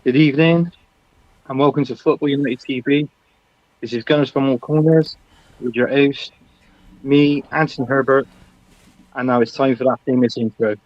Good evening, and welcome to Football United TV. This is Gunners from All Corners with your host, me, Antony Herbert, and now it's time for that famous intro.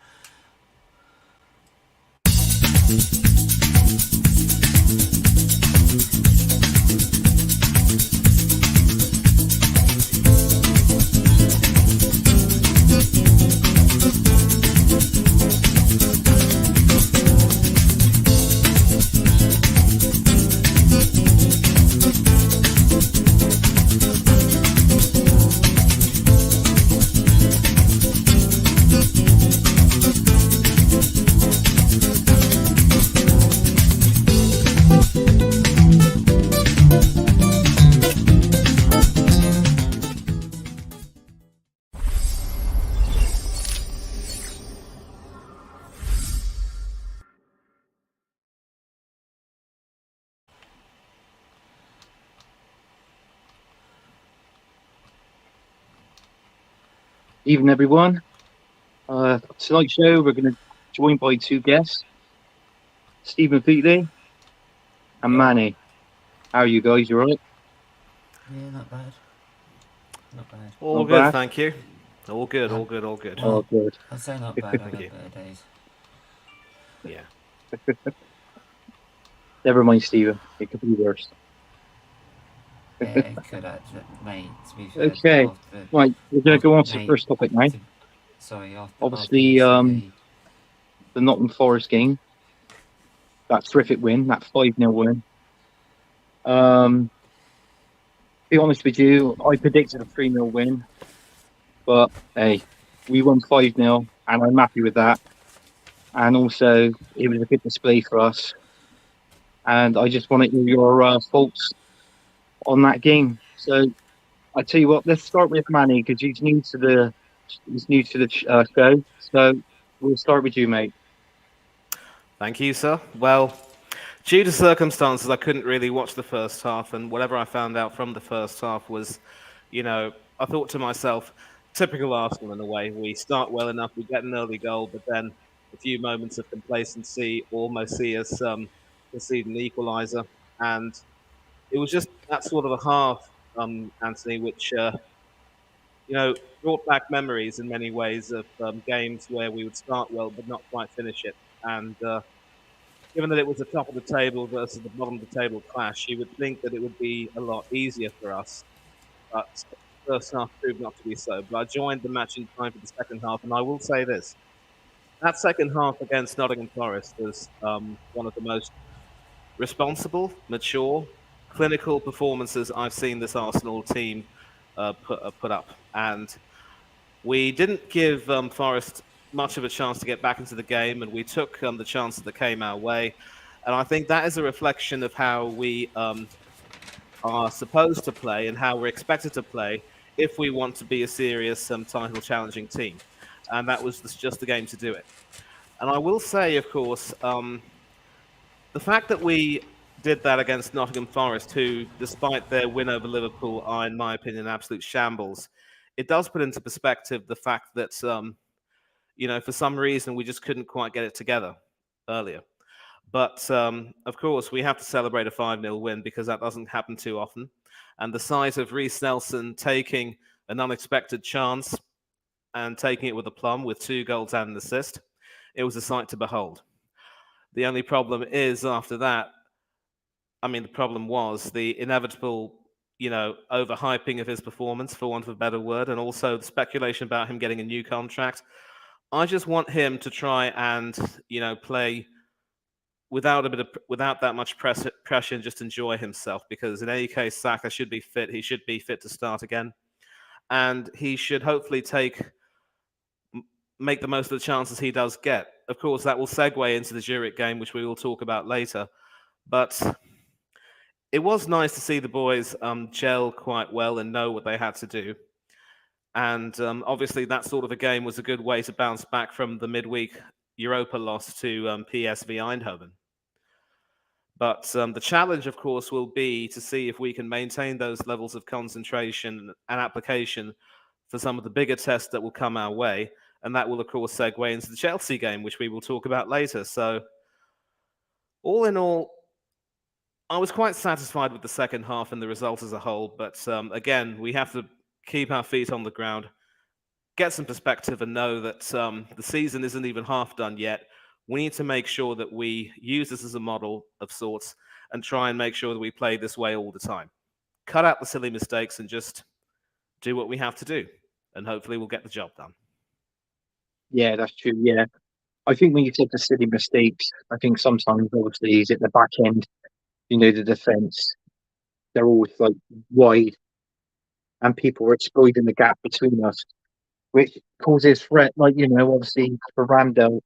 Evening, everyone. Tonight's show, we're going to join by two guests, Steven Featley and Mani. How are you guys? You all right? Yeah, not bad. Not bad. All Not good, bad? thank you. All good, all good, all good. Oh, good. I'd say not bad. I've Thank had you. better days. Yeah. Never mind, Steven. It could be worse. Yeah, it could actually, mate. To be fair, Okay, after, right. We're going to go on to the mate, first topic now. after Obviously, yesterday, the Nottingham Forest game, that terrific win, that 5-0 win. Be honest with you, I predicted a 3-0 win, but hey, we won 5-0, and I'm happy with that. And also, it was a good display for us. And I just want to hear your thoughts on that game. So I tell you what, let's start with Manny because he's new to the show. So we'll start with you, mate. Thank you, sir. Well, due to circumstances, I couldn't really watch the first half, and whatever I found out from the first half was, I thought to myself, typical Arsenal in a way. We start well enough, we get an early goal, but then a few moments of complacency almost see us concede an equaliser, and it was just that sort of a half, Anthony, which brought back memories in many ways of games where we would start well but not quite finish it. And given that it was the top of the table versus the bottom of the table clash, you would think that it would be a lot easier for us. But the first half proved not to be so. But I joined the match in time for the second half, and I will say this. That second half against Nottingham Forest was one of the most responsible, mature, clinical performances I've seen this Arsenal team put up. And we didn't give Forest much of a chance to get back into the game, and we took the chances that came our way. And I think that is a reflection of how we are supposed to play and how we're expected to play if we want to be a serious title challenging team. And that was just the game to do it. And I will say, of course, the fact that we did that against Nottingham Forest, who, despite their win over Liverpool, are, in my opinion, absolute shambles, it does put into perspective the fact that, for some reason, we just couldn't quite get it together earlier. But, of course, we have to celebrate a 5-0 win because that doesn't happen too often. And the sight of Reece Nelson taking an unexpected chance and taking it with aplomb with 2 goals and an assist, it was a sight to behold. The only problem is after that, the problem was the inevitable, overhyping of his performance, for want of a better word, and also the speculation about him getting a new contract. I just want him to try and, play without that much pressure and just enjoy himself. Because in any case, Saka should be fit. He should be fit to start again, and he should hopefully make the most of the chances he does get. Of course, that will segue into the Zurich game, which we will talk about later. But it was nice to see the boys gel quite well and know what they had to do. And obviously, that sort of a game was a good way to bounce back from the midweek Europa loss to PSV Eindhoven. But the challenge, of course, will be to see if we can maintain those levels of concentration and application for some of the bigger tests that will come our way. And that will, of course, segue into the Chelsea game, which we will talk about later. So All in all, I was quite satisfied with the second half and the result as a whole. But again, we have to keep our feet on the ground, get some perspective, and know that the season isn't even half done yet. We need to make sure that we use this as a model of sorts and try and make sure that we play this way all the time. Cut out the silly mistakes and just do what we have to do, and hopefully we'll get the job done. Yeah, that's true. Yeah, I think when you take the silly mistakes, I think sometimes obviously is at the back end. The defense, they're always like wide, and people are exploiting the gap between us, which causes threat. Like obviously for Ramsdale.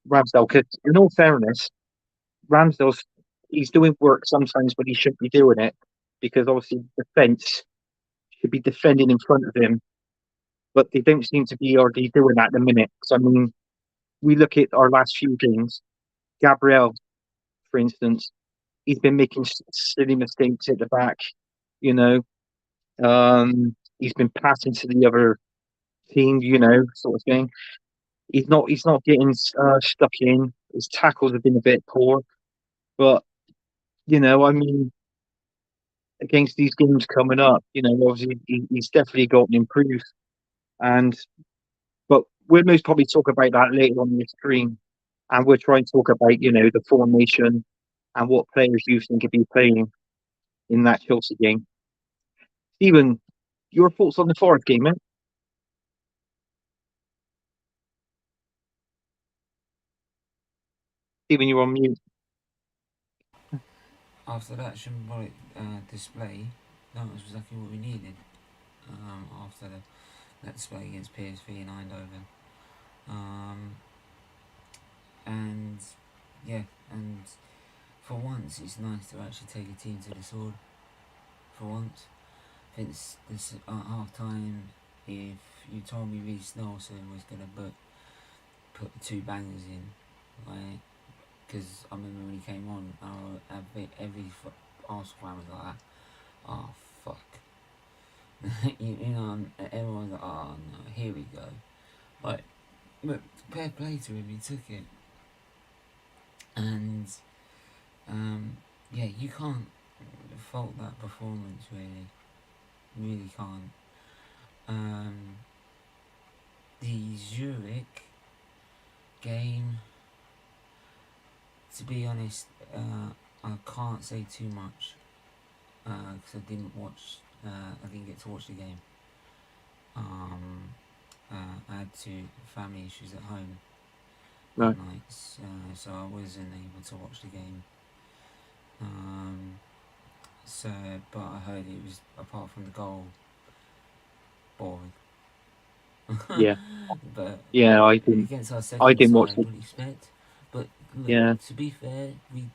Because in all fairness, Ramsdale's he's doing work sometimes, but he shouldn't be doing it because obviously defense should be defending in front of him, but they don't seem to be already doing that at the minute. So I mean, we look at our last few games. Gabriel, for instance, he's been making silly mistakes at the back. You know, he's been passing to the other team. Sort of thing. He's not getting stuck in. His tackles have been a bit poor, but I mean, against these games coming up, obviously he's definitely got to improve. And but we'll most probably talk about that later on in the stream, and we'll try and talk about the formation and what players you think could be playing in that Chelsea game. Stephen, your thoughts on the Forest game, man? Stephen, you're on mute. After that symbolic display, that was exactly what we needed. After that display against PSV in Eindhoven, and yeah, and for once, it's nice to actually take a team to the sword. For once, since this at half time, if you told me Reece Nelson was gonna put the two bangers in, right? Because I remember when he came on, every Arsenal fan was like, "Oh fuck," everyone's like, "Oh no, here we go." Like, but fair play to him, he took it, and yeah, you can't fault that performance really can't. The Zurich game, to be honest, I can't say too much because I didn't get to watch the game. I had family issues at home that night, so I wasn't able to watch the game. But I heard it was, apart from the goal, boring. Yeah, But yeah, against our I second didn't watch side, it. would expect. But look, Yeah, to be fair, we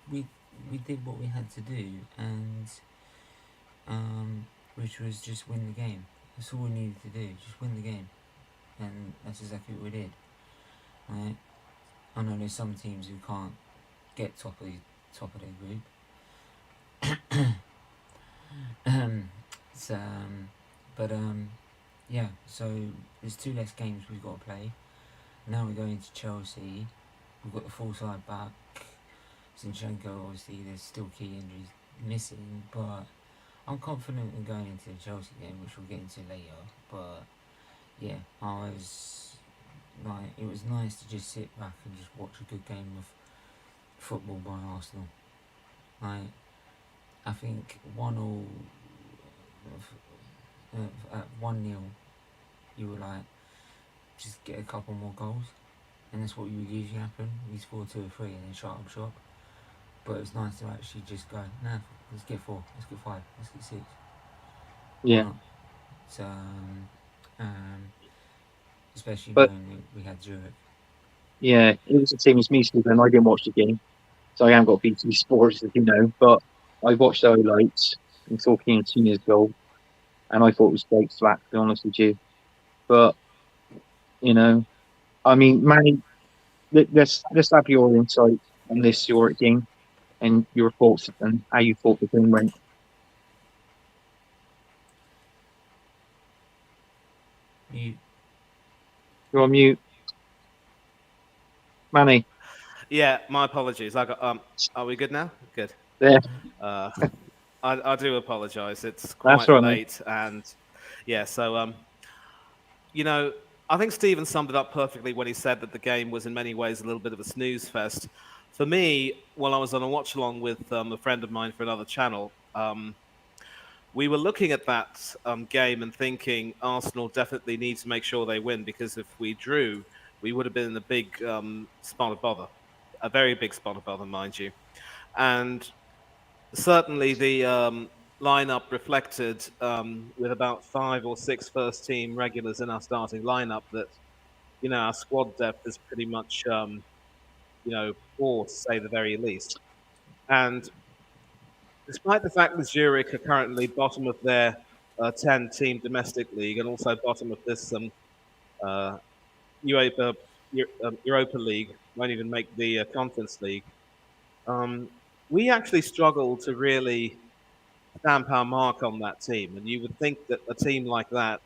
did what we had to do, and which was just win the game. That's all we needed to do, just win the game, and that's exactly what we did. Right? I know there's some teams who can't get top of their group. so, but yeah. So there's 2 less games we've got to play. Now we're going to Chelsea. We've got the full side back. Zinchenko, obviously, there's still key injuries missing, but I'm confident in going into the Chelsea game, which we'll get into later. But yeah, it was nice to just sit back and just watch a good game of football by Arsenal. I think 1-1 at 1-0, you were like, just get a couple more goals, and that's what would usually happen. We score 2 or 3 and then shut up shop. But it was nice to actually just go, nah, let's get 4, let's get 5, let's get 6. yeah. So, especially But knowing we had Zurich. yeah, it was the same as me, Stephen. I didn't watch the game, so I haven't got BT Sports, as you know. But I watched the highlights and saw Keane's goal, and I thought it was great flat, to be honest with you. But I mean, Manny, let's have your insight on this your game and your thoughts and how you thought the game went. You You're on mute, Manny. Yeah, my apologies. I got. Are we good now? Good. There, Uh, I do apologise. It's that's quite right, mate. late, and yeah. So you know, I think Stephen summed it up perfectly when he said that the game was in many ways a little bit of a snooze fest. For me, while I was on a watch along with a friend of mine for another channel, we were looking at that game and thinking Arsenal definitely need to make sure they win, because if we drew, we would have been in a big spot of bother, a very big spot of bother, mind you. And certainly the lineup reflected, with about five or six first team regulars in our starting lineup, that our squad depth is pretty much poor, to say the very least. And despite the fact that Zurich are currently bottom of their 10-team domestic league, and also bottom of this uh, UEFA, Europa League, won't even make the Conference League, um, we actually struggle to really stamp our mark on that team. And you would think that a team like that,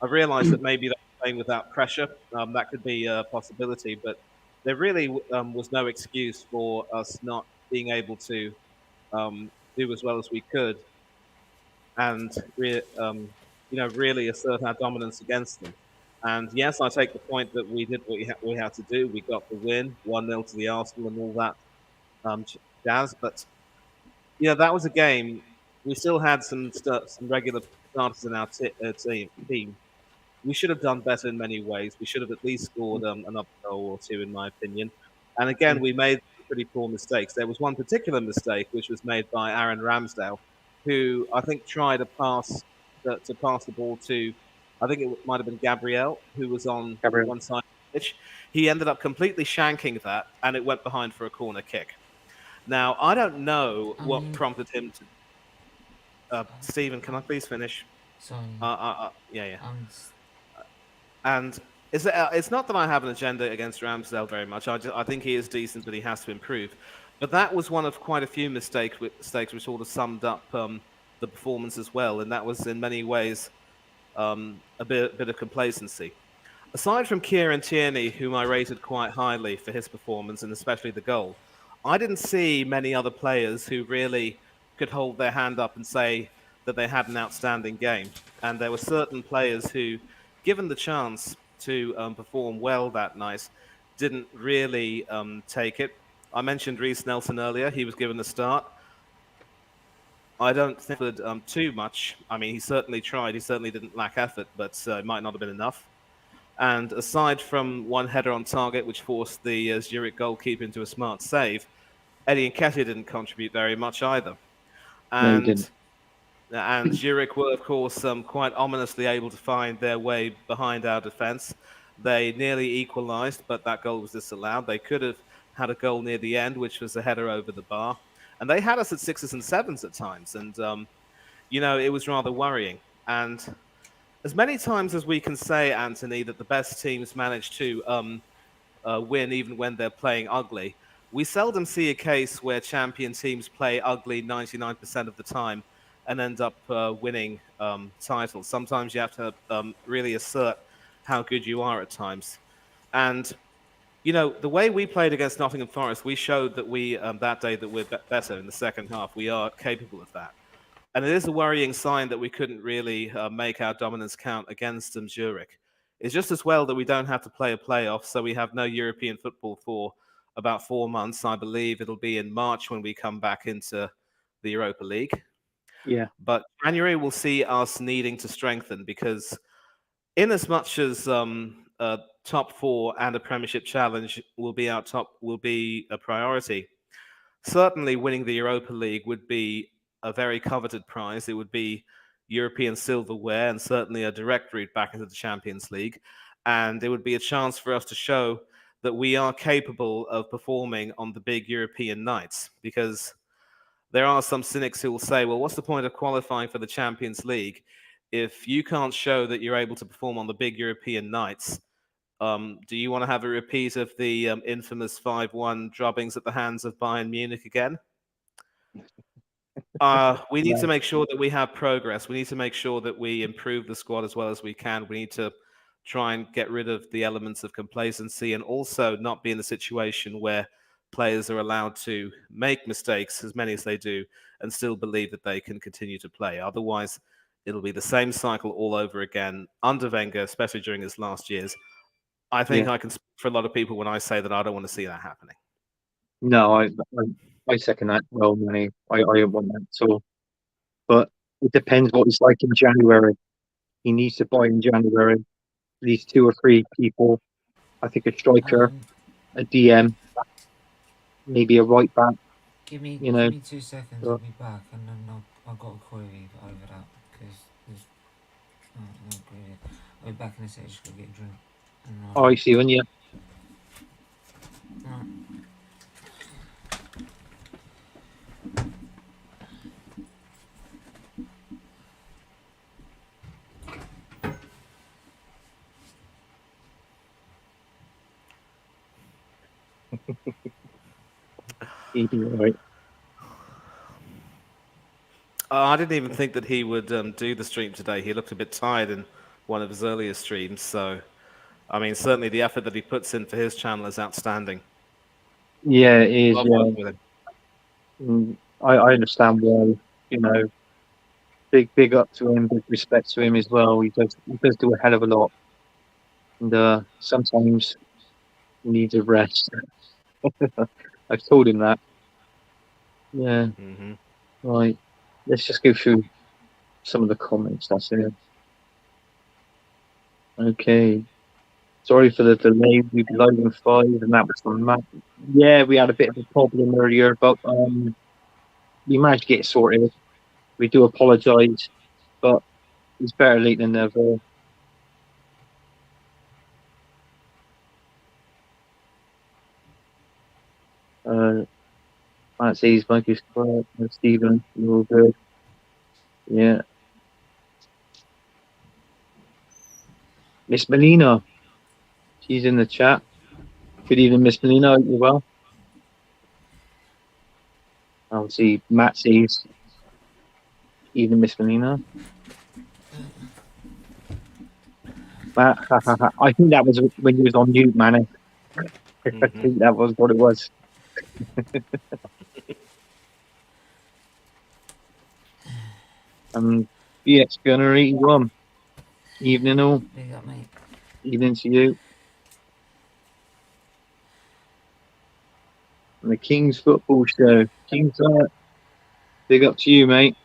I realised that maybe they're playing without pressure. That could be a possibility, but there really was no excuse for us not being able to do as well as we could, and really assert our dominance against them. And yes, I take the point that we did what we had to do. We got the win, 1-0 to the Arsenal and all that jazz. But that was a game. We still had some regular starters in our team. We should have done better in many ways. We should have at least scored another goal or two, in my opinion. And again, Mm. we made pretty poor mistakes. There was one particular mistake which was made by Aaron Ramsdale, who I think tried to pass the ball to, I think it might have been Gabriel, who was on Gabriel. one side of the pitch. He ended up completely shanking that, and it went behind for a corner kick. Now, I don't know I what mean, prompted him to. Stephen, can I please finish? sorry, Yeah, yeah. I'm And it's not that I have an agenda against Ramsdale very much. I think he is decent, but he has to improve. But that was one of quite a few mistakes which sort of summed up the performance as well. And that was in many ways a bit of complacency. Aside from Kieran Tierney, whom I rated quite highly for his performance and especially the goal, I didn't see many other players who really could hold their hand up and say that they had an outstanding game. And there were certain players who, given the chance to perform well that night, didn't really take it. I mentioned Reece Nelson earlier. He was given the start. I don't think too much. I mean, he certainly tried. He certainly didn't lack effort, but it might not have been enough. And aside from one header on target, which forced the Zurich goalkeeper into a smart save, Eddie Nketiah didn't contribute very much either. No, he didn't. And Zurich were, of course, quite ominously able to find their way behind our defence. They nearly equalised, but that goal was disallowed. They could have had a goal near the end, which was a header over the bar. And they had us at sixes and sevens at times. And, it was rather worrying. And as many times as we can say, Antony, that the best teams manage to win even when they're playing ugly, we seldom see a case where champion teams play ugly 99% of the time and end up winning titles. Sometimes you have to really assert how good you are at times. And the way we played against Nottingham Forest, we showed that we that day that we're better in the second half. We are capable of that. And it is a worrying sign that we couldn't really make our dominance count against Zurich. It's just as well that we don't have to play a playoff, so we have no European football for about 4 months. I believe it'll be in March when we come back into the Europa League. Yeah, But January will see us needing to strengthen, because in as much as top four and a Premiership challenge will be a priority, certainly winning the Europa League would be a very coveted prize. It would be European silverware and certainly a direct route back into the Champions League. And it would be a chance for us to show that we are capable of performing on the big European nights. Because there are some cynics who will say, well, what's the point of qualifying for the Champions League if you can't show that you're able to perform on the big European nights? Do you want to have a repeat of the infamous 5-1 drubbings at the hands of Bayern Munich again? We need to no. make sure that we have progress. We need to make sure that we improve the squad as well as we can. We need to try and get rid of the elements of complacency, and also not be in a situation where players are allowed to make mistakes, as many as they do, and still believe that they can continue to play. Otherwise, it'll be the same cycle all over again under Wenger, especially during his last years. I think Yeah. I can speak for a lot of people when I say that I don't want to see that happening. No, I second that. Well, Manny, I don't want that at all. But it depends what it's like in January. He needs to buy in January. At least 2 or 3 people. I think a striker, a DM, maybe a right back. Give me You know, 2 seconds. I'll but be back, and then I've got a query over that because there's no query. I'll be back in a second. Just go get a drink. I see one. Yeah. Right. He'd be all right. I didn't even think that he would do the stream today. He looked a bit tired in one of his earlier streams. So, I mean, certainly the effort that he puts in for his channel is outstanding. Yeah, it is. Love Yeah. working with him. I understand why. You know, big up to him, big respect to him as well. He does do a hell of a lot, and sometimes he needs a rest. I've told him that. Yeah. Mm-hmm. Right. Let's just go through some of the comments. That's it. Okay. Sorry for the delay. We'd be live in 5, and that was from Matt. Yeah, we had a bit of a problem earlier, but we managed to get it sorted. We do apologise, but it's better late than never. Matt says Mike is correct. Stephen, you're all good. Yeah. Miss Melina, she's in the chat. Good evening, Miss Melina. Hope you're well. I'll see Matt says evening, Miss Melina. Matt, I think that was when you was on mute, man. I think that was what it was. BX Gunner 81. Evening all. Big up, mate. Evening to you. And the King's Football Show. King's big up to you, mate.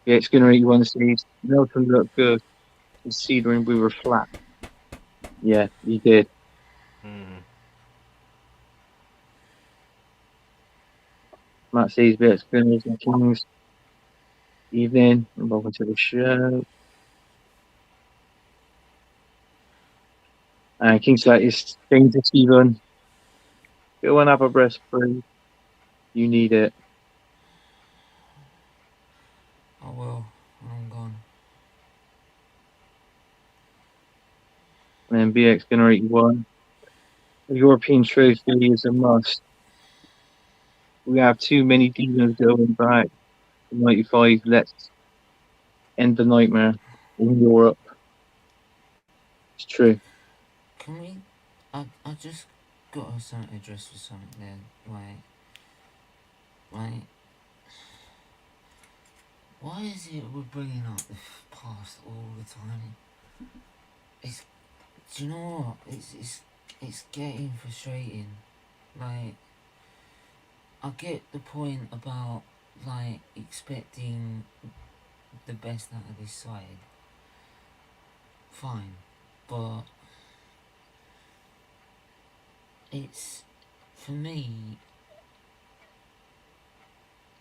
BX Gunner 81 says Nelson looked good. Considering we were flat. Yeah, he did. Matt says BX Gunners and Kings. Evening, and welcome to the show. And King's like is James and Stephen. Go and have a breast, please. You need it. I will when I'm gone. And then BX Gunner 81. The European trophy is a must. We have too many demons going back. 95. Let's end the nightmare in Europe. It's true. Can we? I just got something address for something there. Like, why is it we're bringing up the past all the time? Do you know what? It's getting frustrating. Like, I get the point about like expecting the best out of this side. Fine, but it's, for me,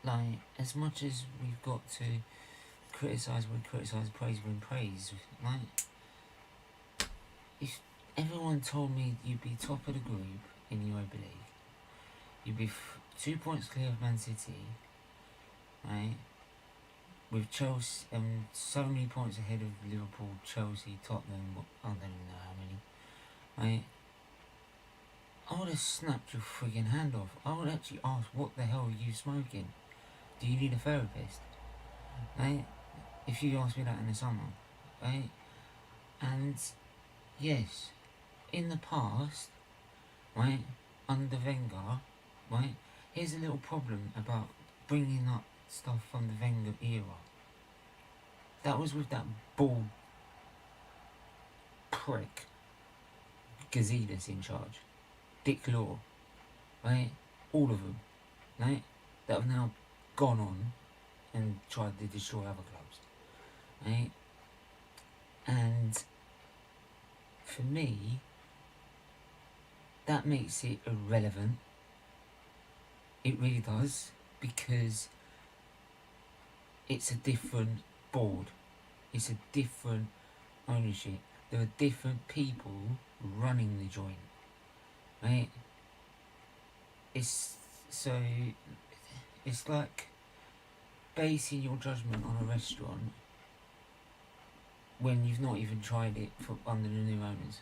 like, as much as we've got to criticise when criticise, praise when praise, like, if everyone told me you'd be top of the group in Europa League, you'd be 2 points clear of Man City, right, with Chelsea, so many points ahead of Liverpool, Chelsea, Tottenham, I don't even know how many, right, I would have snapped your friggin' hand off. I would actually ask, what the hell are you smoking? Do you need a therapist? Right? if you ask me that in the summer, right? And yes, in the past, right, under Wenger, right, here's a little problem about bringing up stuff from the Wenger era. That was with that bald prick, Gazidis in charge, Dick Law, right, all of them, right, that have now gone on and tried to destroy other clubs, right, and for me, that makes it irrelevant. It really does, because it's a different board. It's a different ownership. There are different people running the joint, right? It's so it's like basing your judgment on a restaurant when you've not even tried it under the new owners,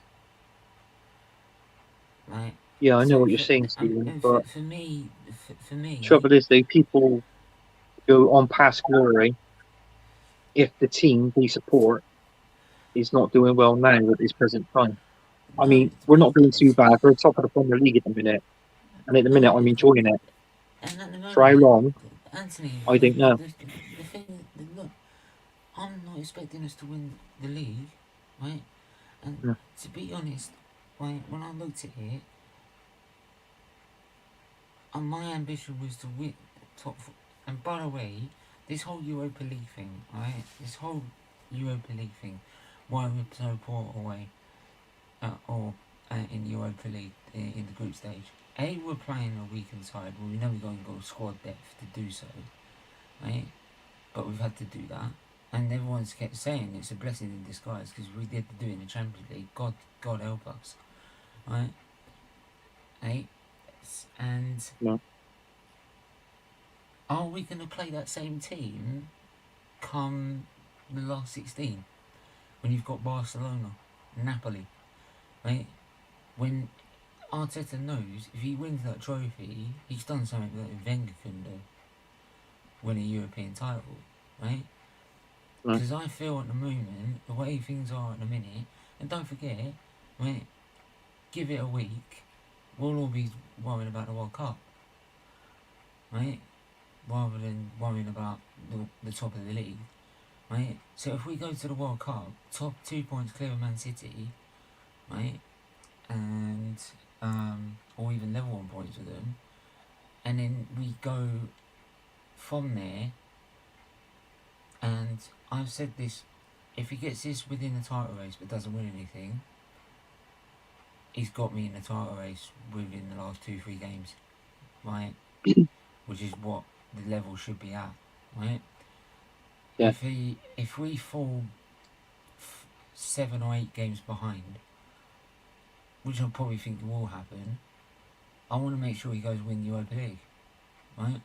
right? Yeah, I know So what you're saying, Stephen, and but for me, trouble is, though, people go on past glory if the team they support is not doing well now at this present time. I no, mean, we're not doing too bad. We're top of the Premier League at the minute, and at the no, minute, I'm enjoying it. and at the For how moment, long, Anthony, I don't know. the thing, look, I'm not expecting us to win the league, right? And Yeah. to be honest, when I looked at it, my ambition was to win top. And by the way, this whole Europa League thing, right? This whole Europa League thing, why we're so poor away, or in the Europa League in the group stage. A, we're playing a weakened side. Well, we know we're going to go squad depth to do so, right? But we've had to do that. And everyone's kept saying it's a blessing in disguise because we did do it in the Champions League. God help us, right? Right? And No. are we going to play that same team come the last 16 when you've got Barcelona, Napoli, right? When Arteta knows if he wins that trophy, he's done something that Wenger couldn't do, win a European title, right? No. Because I feel at the moment, the way things are at the minute, and don't forget, right, give it a week, we'll all be worrying about the World Cup, right? Rather than worrying about the top of the league, right? So if we go to the World Cup, top 2 points clear of Man City, right, and or even level 1 points with them, and then we go from there. And I've said this: if he gets this within the title race but doesn't win anything, he's got me in the title race within the last 2-3 games, right? Which is what the level should be at, right? Yeah. If we fall 7 or 8 games behind, which I probably think will happen, I want to make sure he goes win the Europa League, right?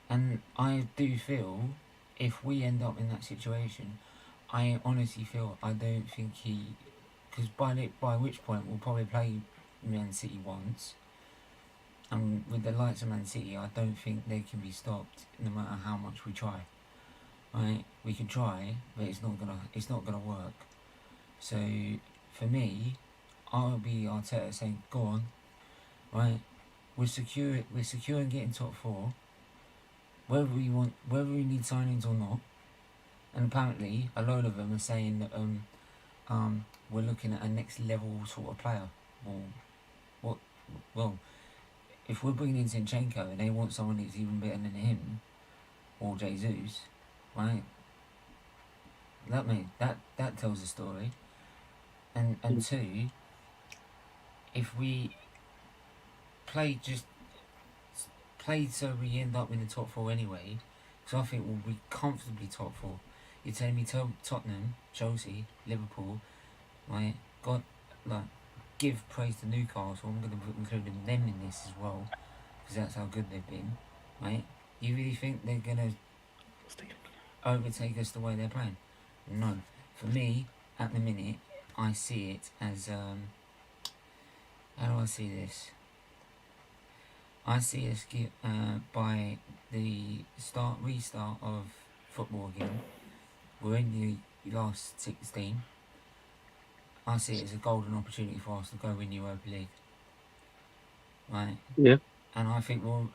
And I do feel if we end up in that situation, I honestly feel I don't think he, because by which point we'll probably play Man City once, and with the likes of Man City, I don't think they can be stopped no matter how much we try. Right? We can try, but it's not gonna work. So for me, I'll be Arteta saying, "Go on, right? We're secure in getting top 4. Whether we need signings or not." And apparently, a load of them are saying that we're looking at a next level sort of player. Well, what? Well, if we're bringing in Zinchenko and they want someone that's even better than him or Jesus, right? That tells a story. And two, if we play so we end up in the top 4 anyway, because I think we'll be comfortably top 4. You're telling me Tottenham, Chelsea, Liverpool, right? God, like, give praise to Newcastle. I'm going to include them in this as well, because that's how good they've been, right? You really think they're going to overtake us the way they're playing? No. For me, at the minute, I see it as, how do I see this? I see us by the restart of football again, We're in the last 16. I see it as a golden opportunity for us to go win the Europa League. Right? Yeah. And I think we're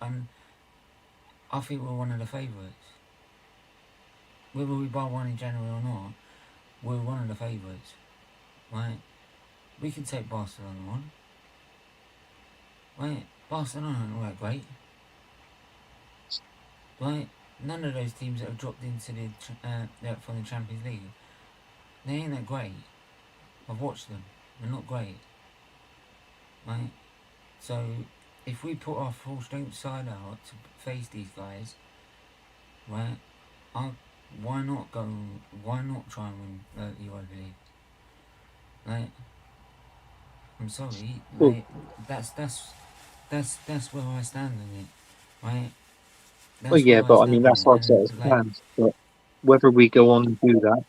one of the favourites. Whether we buy one in January or not, we're one of the favourites. Right? We can take Barcelona on. Right? Barcelona aren't all that great. Right? None of those teams that have dropped into from the Champions League, they ain't that great. I've watched them. They're not great. Right? So, if we put our full strength side out to face these guys, right? Why not go? Why not try and win the Europa League? Like, I'm sorry, Well, like that's where I stand on it, right? well, That's yeah, where I but I mean, stand on that's it, our set and of like, plans. But whether we go on and do that,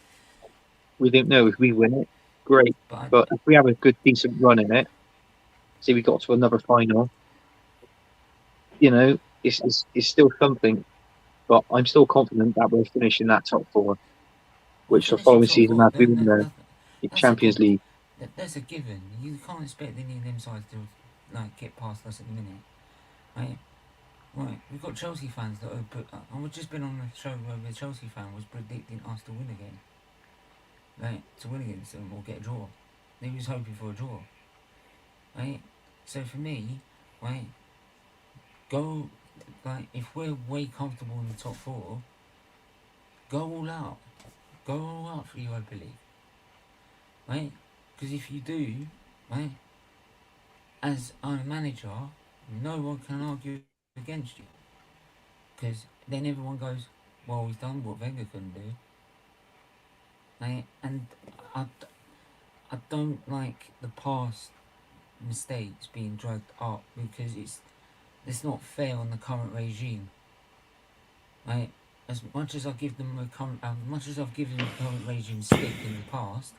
we don't know. If we win it, great. but But if we have a good, decent run in it, say we got to another final, it's still something. But I'm still confident that we'll finish in that top four, we're which the finishing following top season four. has been the That's a Champions good. League. That's a given. You can't expect any of them sides to like get past us at the minute, right? Right, we've got Chelsea fans that have put. I've just been on a show where the Chelsea fan was predicting us to win again. Right, to win against them or get a draw. He was hoping for a draw. Right? So for me, right, go like if we're way comfortable in the top four, go all out. Go all out for Europa League. Right? Because if you do, right, as a manager, no one can argue against you. Because then everyone goes, well, he's done what Wenger couldn't do. Right? And I, I don't like the past mistakes being dragged up because it's not fair on the current regime. Right? As much as I give them as much as I've given the current regime stick in the past,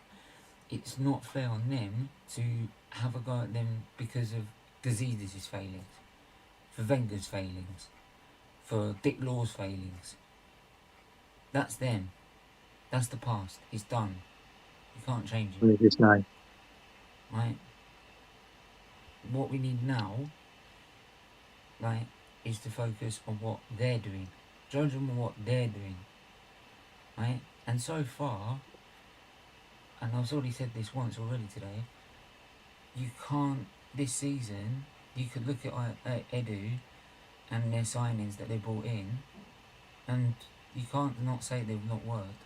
it's not fair on them to have a go at them because of Gazidis' failings, for Wenger's failings, for Dick Law's failings. That's them. That's the past. It's done. You can't change it. It is now. Right? What we need now, right, is to focus on what they're doing. Judge them on what they're doing. Right? And so far, and I've already said this once already today, you can't, this season, you could look at Edu and their signings that they brought in, and you can't not say they've not worked.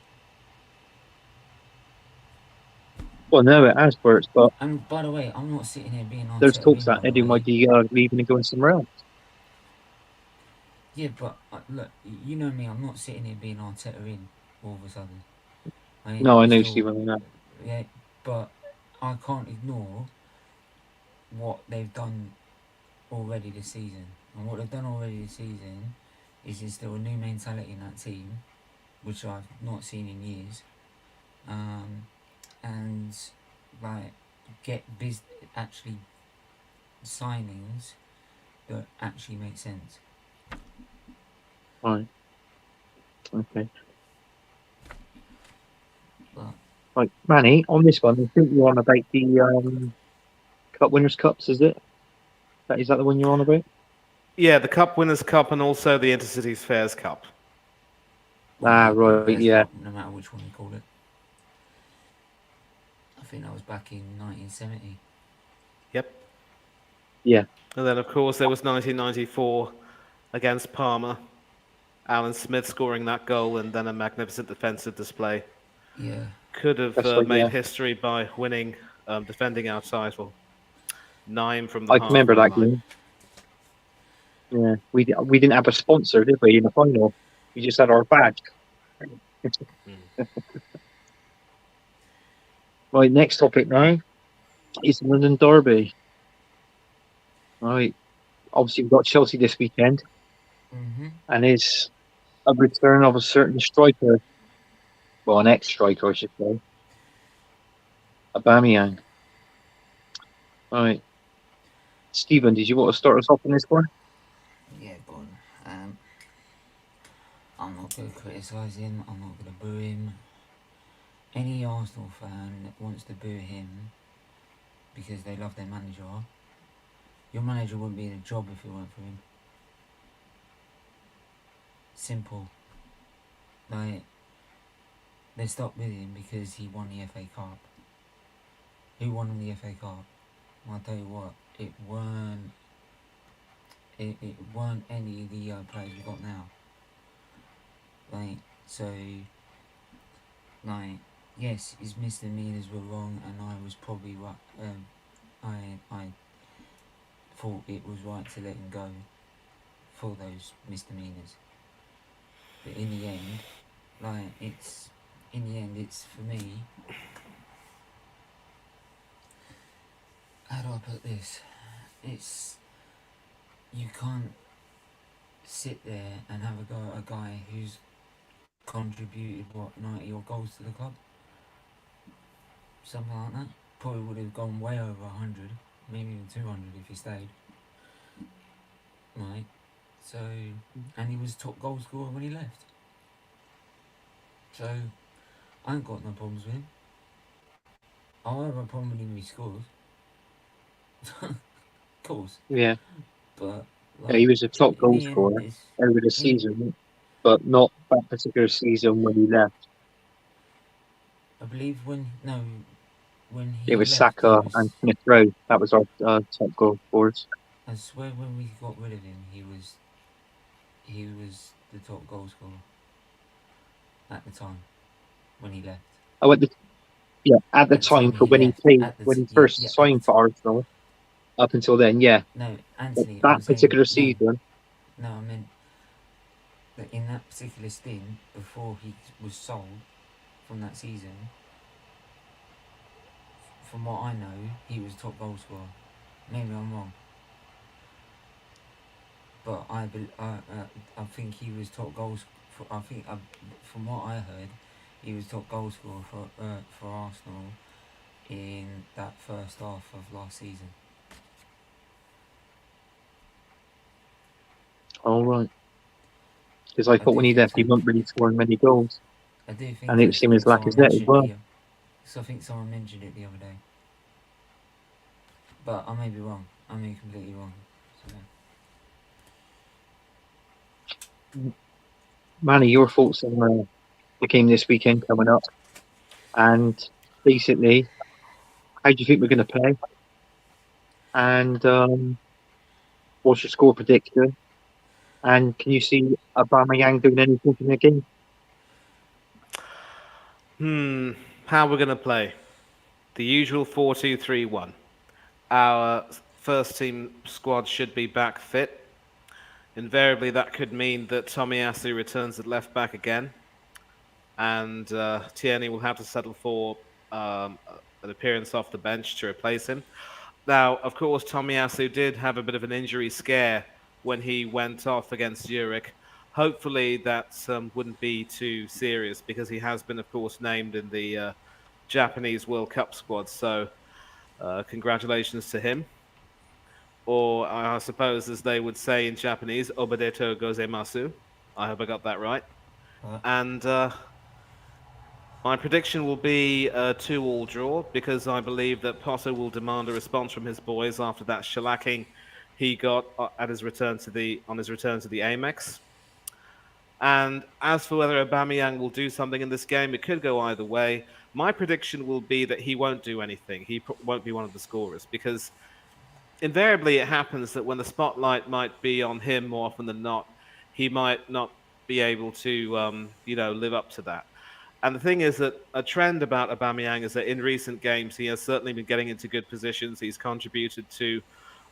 Well, no, it has worked, but And by the way, I'm not sitting here being there's Arteta talks in, that by the Eddie might way. be leaving and going somewhere else. Yeah, but look, you know me, I'm not sitting here being Arteta in all of a sudden. Right? No, I I'm know, still, Stephen. I know. yeah, but I can't ignore what they've done already this season. And what they've done already this season is instill a new mentality in that team, which I've not seen in years. And like get actually signings that actually make sense. Right. Okay. But Right, Manny, on this one, I think you're on about the Cup Winners' Cups, is it? Is that the one you're on about? Yeah, the Cup Winners' Cup and also the Intercities Fairs Cup. well, the Right, Fairs yeah. Cup, no matter which one you call it. I think that was back in 1970. Yep. Yeah. And then, of course, there was 1994 against Parma. Alan Smith scoring that goal and then a magnificent defensive display. Yeah. Could have That's right, made yeah. history by winning, defending our title. 9 from the I can remember halfway that line. game. Yeah. We didn't have a sponsor, did we, in the final? We just had our badge. Right, next topic now is London Derby. Right. Obviously, we've got Chelsea this weekend, Mm-hmm. and it's a return of a certain striker. Well, an ex-striker, I should say. Aubameyang. Right. Stephen, did you want to start us off on this one? Yeah, go on. I'm not going to criticise him. I'm not going to boo him. any Arsenal fan that wants to boo him because they love their manager, your manager wouldn't be in a job if it weren't for him. Simple. Like, they stopped with him because he won the FA Cup. Who won the FA Cup? Well, I'll tell you what, it weren't any of the players we got now. Like, so, like, yes, his misdemeanors were wrong, and I was probably right. I thought it was right to let him go for those misdemeanors. But in the end, it's for me. How do I put this? It's, you can't sit there and have a go at a guy who's contributed 90 odd goals to the club, something like that. Probably would have gone way over 100, maybe even 200 if he stayed. Right. So, and he was top goal scorer when he left. So, I ain't got no problems with him. I'll have a problem with him if he scores. Of course. Yeah. But Yeah, he was a top in goal the end, scorer over the season, but not that particular season when he left. I believe when he It was left, he Saka was. and Smith Rowe. That was our top goal scorers. I swear when we got rid of him, he was the top goal scorer at the time when he left. Oh, at the time for when he played, when he first signed for Arsenal. Up until then, yeah. No, Antony. That particular season. No, I meant that in that particular stint before he was sold from that season. From what I know, he was top goal scorer. Maybe I'm wrong, but I think he was top goals. From what I heard, he was top goal scorer for Arsenal in that first half of last season. All right. Because I thought when he left, he wasn't really scoring many goals. I do think, and it seemed as Lacazette as well. So I think someone mentioned it the other day, but I may be wrong. I may be completely wrong. So. Manny, your thoughts on the game this weekend coming up, and basically, how do you think we're going to play? And what's your score prediction? And can you see Aubameyang doing anything in the game? How we're going to play? The usual 4-2-3-1. Our first team squad should be back fit. Invariably, that could mean that Tomiyasu returns at left back again, and Tierney will have to settle for an appearance off the bench to replace him. Now, of course, Tomiyasu did have a bit of an injury scare when he went off against Zurich. Hopefully, that wouldn't be too serious because he has been, of course, named in the Japanese World Cup squad. So, congratulations to him. Or, I suppose, as they would say in Japanese, obadeto gozaimasu. I hope I got that right. And my prediction will be a 2-2 draw because I believe that Potter will demand a response from his boys after that shellacking he got on his return to the Amex. And as for whether Aubameyang will do something in this game, it could go either way. My prediction will be that he won't do anything. He won't be one of the scorers because invariably it happens that when the spotlight might be on him more often than not, he might not be able to, live up to that. And the thing is that a trend about Aubameyang is that in recent games, he has certainly been getting into good positions. He's contributed to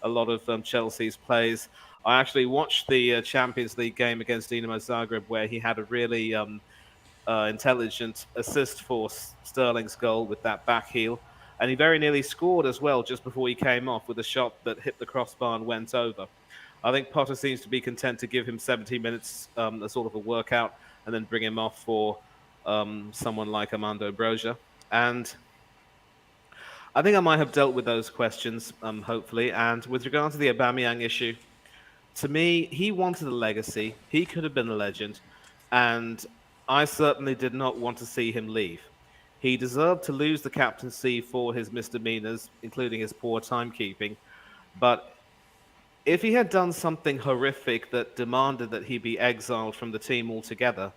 a lot of Chelsea's plays. I actually watched the Champions League game against Dinamo Zagreb where he had a really intelligent assist for Sterling's goal with that back heel. And he very nearly scored as well just before he came off with a shot that hit the crossbar and went over. I think Potter seems to be content to give him 70 minutes, a sort of a workout, and then bring him off for someone like Armando Broja. And I think I might have dealt with those questions, hopefully. And with regard to the Aubameyang issue, to me, he wanted a legacy. He could have been a legend. And I certainly did not want to see him leave. He deserved to lose the captaincy for his misdemeanors, including his poor timekeeping. But if he had done something horrific that demanded that he be exiled from the team altogether,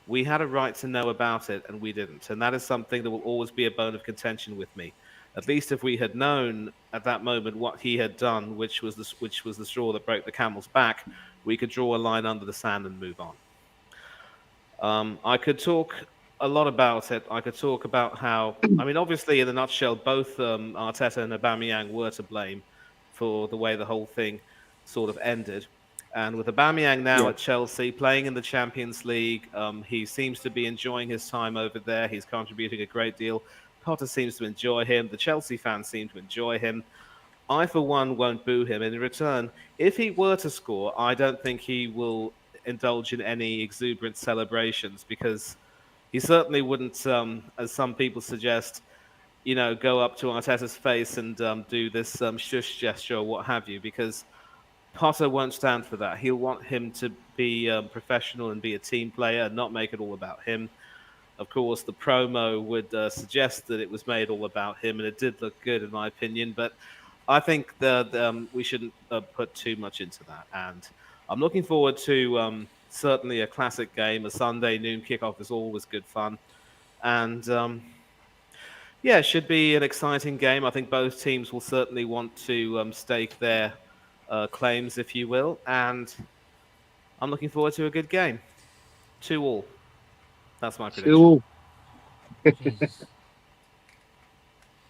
we had a right to know about it, and we didn't. And that is something that will always be a bone of contention with me. At least if we had known at that moment what he had done, which was the straw that broke the camel's back, we could draw a line under the sand and move on. I could talk a lot about it. I could talk about how, I mean, obviously, in a nutshell, both Arteta and Aubameyang were to blame for the way the whole thing sort of ended. And with Aubameyang now Yeah. at Chelsea, playing in the Champions League, he seems to be enjoying his time over there. He's contributing a great deal. Potter seems to enjoy him. The Chelsea fans seem to enjoy him. I, for one, won't boo him. In return, if he were to score, I don't think he will indulge in any exuberant celebrations because he certainly wouldn't, as some people suggest, go up to Arteta's face and do this shush gesture or what have you, because Potter won't stand for that. He'll want him to be professional and be a team player and not make it all about him. Of course, the promo would suggest that it was made all about him, and it did look good, in my opinion. But I think that we shouldn't put too much into that. And I'm looking forward to certainly a classic game. A Sunday noon kickoff is always good fun. And yeah, it should be an exciting game. I think both teams will certainly want to stake their claims, if you will. And I'm looking forward to a good game. 2-2. That's my prediction. So, Jesus.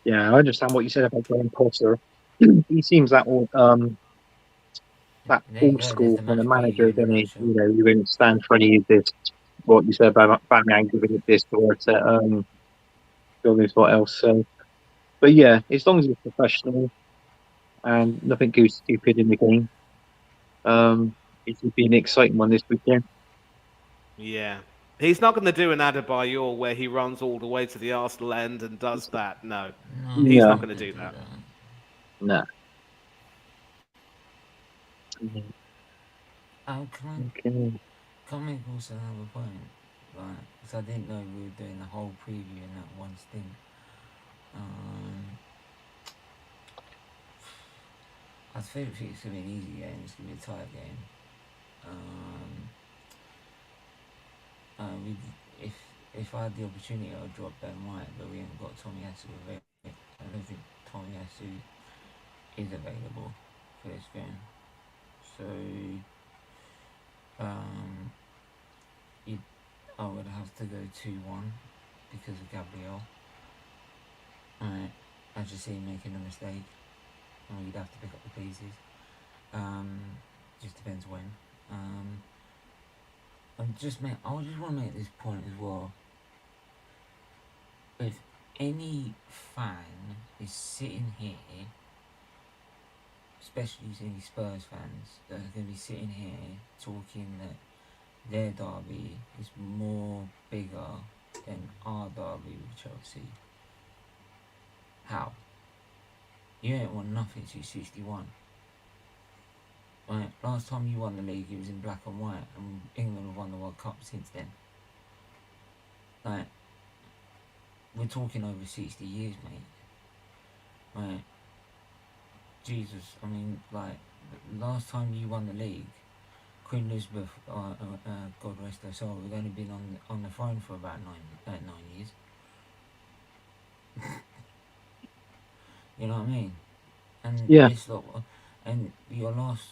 yeah, I understand what you said about Graham Potter. He seems that There you old go. There's school the kind of match manager, preview in a doesn't he? nutshell. You wouldn't stand for any of this. What you said about Batman giving it this or to God knows what else. So, but yeah, as long as it's professional and nothing goes stupid in the game, um, it should be an exciting one this weekend. Yeah. He's not going to do an Adebayor where he runs all the way to the Arsenal end and does that. No, No, he's he's No, not not going to going do to do that. that. no. Okay. Can I make also another point? Like, because I didn't know we were doing the whole preview in that one stint. Um, I think it's going to be an easy game. It's going to be a tight game. Um, we if I had the opportunity, I would drop Ben White, but we haven't got Tomiyasu available. I don't think Tomiyasu is available for this game. So, I would have to go 2-1 because of Gabriel. I just see him making a mistake, and we'd have to pick up the pieces. Just depends when. I just want to make this point as well. If any fan is sitting here, especially any Spurs fans, that are going to be sitting here talking that their derby is more bigger than our derby with Chelsea. How? You ain't won nothing since 61. Right, last time you won the league, it was in black and white, and England have won the World Cup since then. Like, we're talking over 60 years, mate. Right, Jesus, I mean, like, last time you won the league, Queen Elizabeth, God rest her soul, had only been on the throne for about 9 years. You know what I mean? And Yeah. this lot, and your last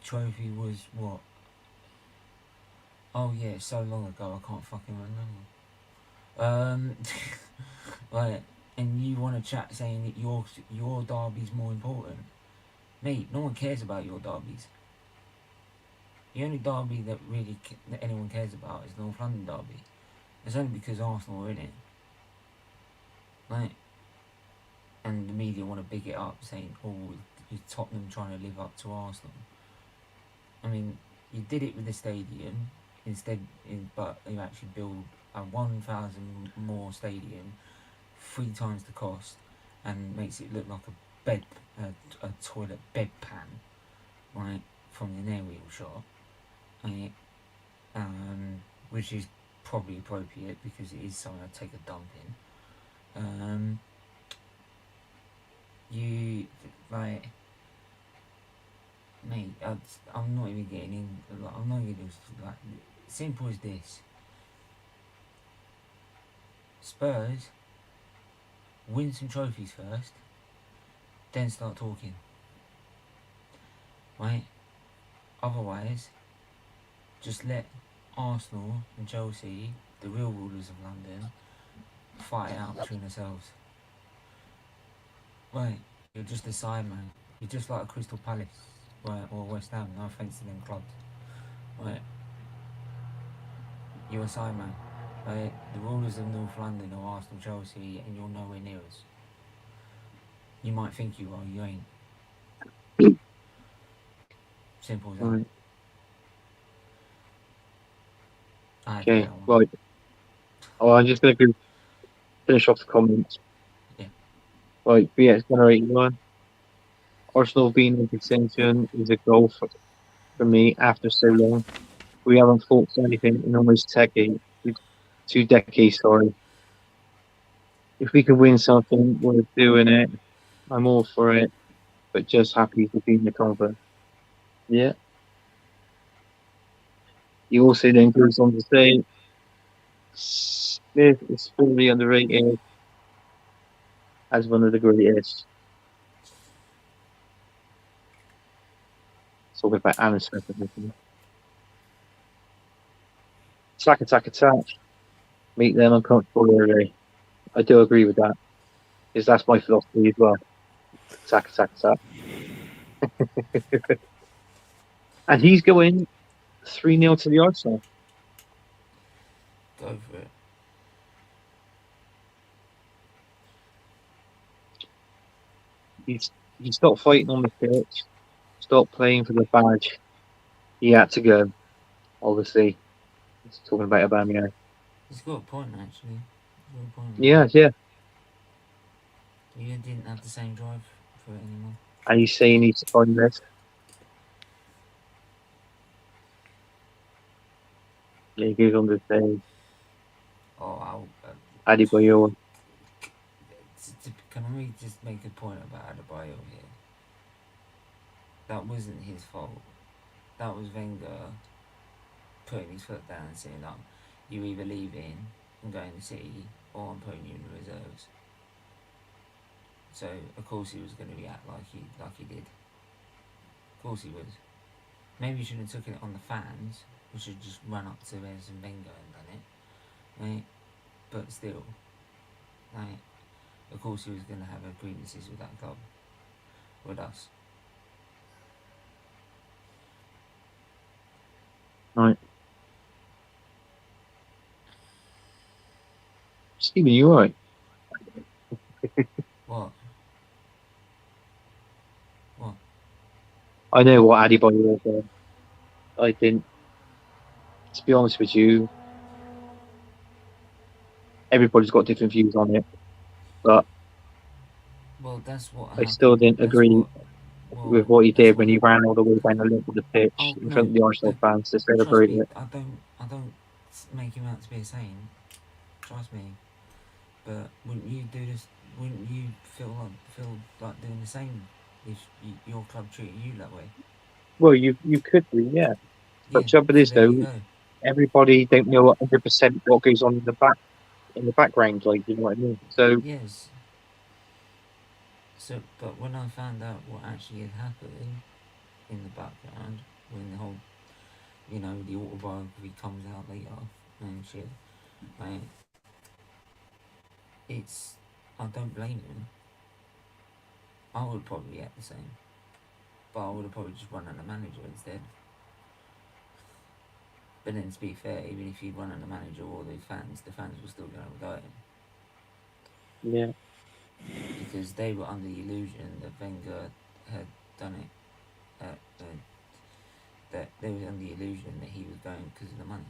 trophy was what? Oh yeah, it's so long ago I can't fucking remember. Right, and you want to chat saying that your derby's more important, mate? No one cares about your derbies. The only derby that that anyone cares about is North London derby. It's only because Arsenal are in it. Like, and the media want to big it up, saying, "Oh, is Tottenham trying to live up to Arsenal?" I mean, you did it with the stadium but you actually build a 1,000 more stadium, 3 times the cost, and makes it look like a toilet bedpan, right, from an aerial shot, right? Which is probably appropriate because it is something I take a dump in. You like, mate. I'm not even getting in. Like, I'm not even like simple as this. Spurs win some trophies first, then start talking. Right? Otherwise, just let Arsenal and Chelsea, the real rulers of London, fight it out between themselves. Right? You're just a side man. You're just like a Crystal Palace, right? Or West Ham. No offense to them clubs, right? You're a side man. Right? The rulers of North London are Arsenal, Chelsea, and you're nowhere near us. You might think you are, you ain't. Simple as that. Right. I had to Okay. get that one. Right. Oh, I'm just going to finish off the comments. Yeah. Right. BX generating one. Arsenal being in contention is a goal for me after so long. We haven't fought for anything in almost 2 decades. Sorry. If we can win something, we're doing it. I'm all for it, but just happy to be in the conference. Yeah. He also then goes on to say Smith is fully underrated as one of the greatest. Talking about Alan Smith. Attack. Make them uncomfortable early. I do agree with that. Because that's my philosophy as well. Attack. And he's going 3-0 to the Arsenal. Go for it. He stopped fighting on the pitch, stopped playing for the badge. He had to go, obviously. He's talking about Aubameyang. He's got a point, actually. He's got a point. Yeah. You didn't have the same drive for it anymore. And he's saying he needs to find this. Yeah, he goes on to say, Oh, Adebayor. can we just make a point about Adebayor here? That wasn't his fault. That was Wenger putting his foot down and saying, "No, you either leave in and go in the City, or I'm putting you in the reserves." So of course he was going to react like he did. Of course he was. Maybe you shouldn't have took it on the fans. We should just run up to Arsene Wenger and done it, right? But still, like, of course he was going to have grievances with that club, with us. Right. Stephen, you alright? What? I know what Adebayor is. I didn't. To be honest with you, everybody's got different views on it. But Well, that's what I happened. still didn't agree with what he did when he ran all the way down the length of the pitch in front of the Arsenal fans to Trust celebrate me, it. I don't make him out to be a saint. Trust me. But wouldn't you do this? Wouldn't you feel like doing the same if your club treated you that way? Well, you could do, yeah. But trouble so is there you though, go. everybody don't know 100% what goes on in the background, like, you know what I mean? So Yes. So, but when I found out what actually had happened in the background, when the whole, the autobiography comes out later and shit, right? I don't blame him. I would probably react the same, but I would have probably just run on the manager instead. But then, to be fair, even if you'd run on the manager or the fans were still going to go at him. yeah. Because they were under the illusion that Wenger had done it. That they were under the illusion that he was going because of the money.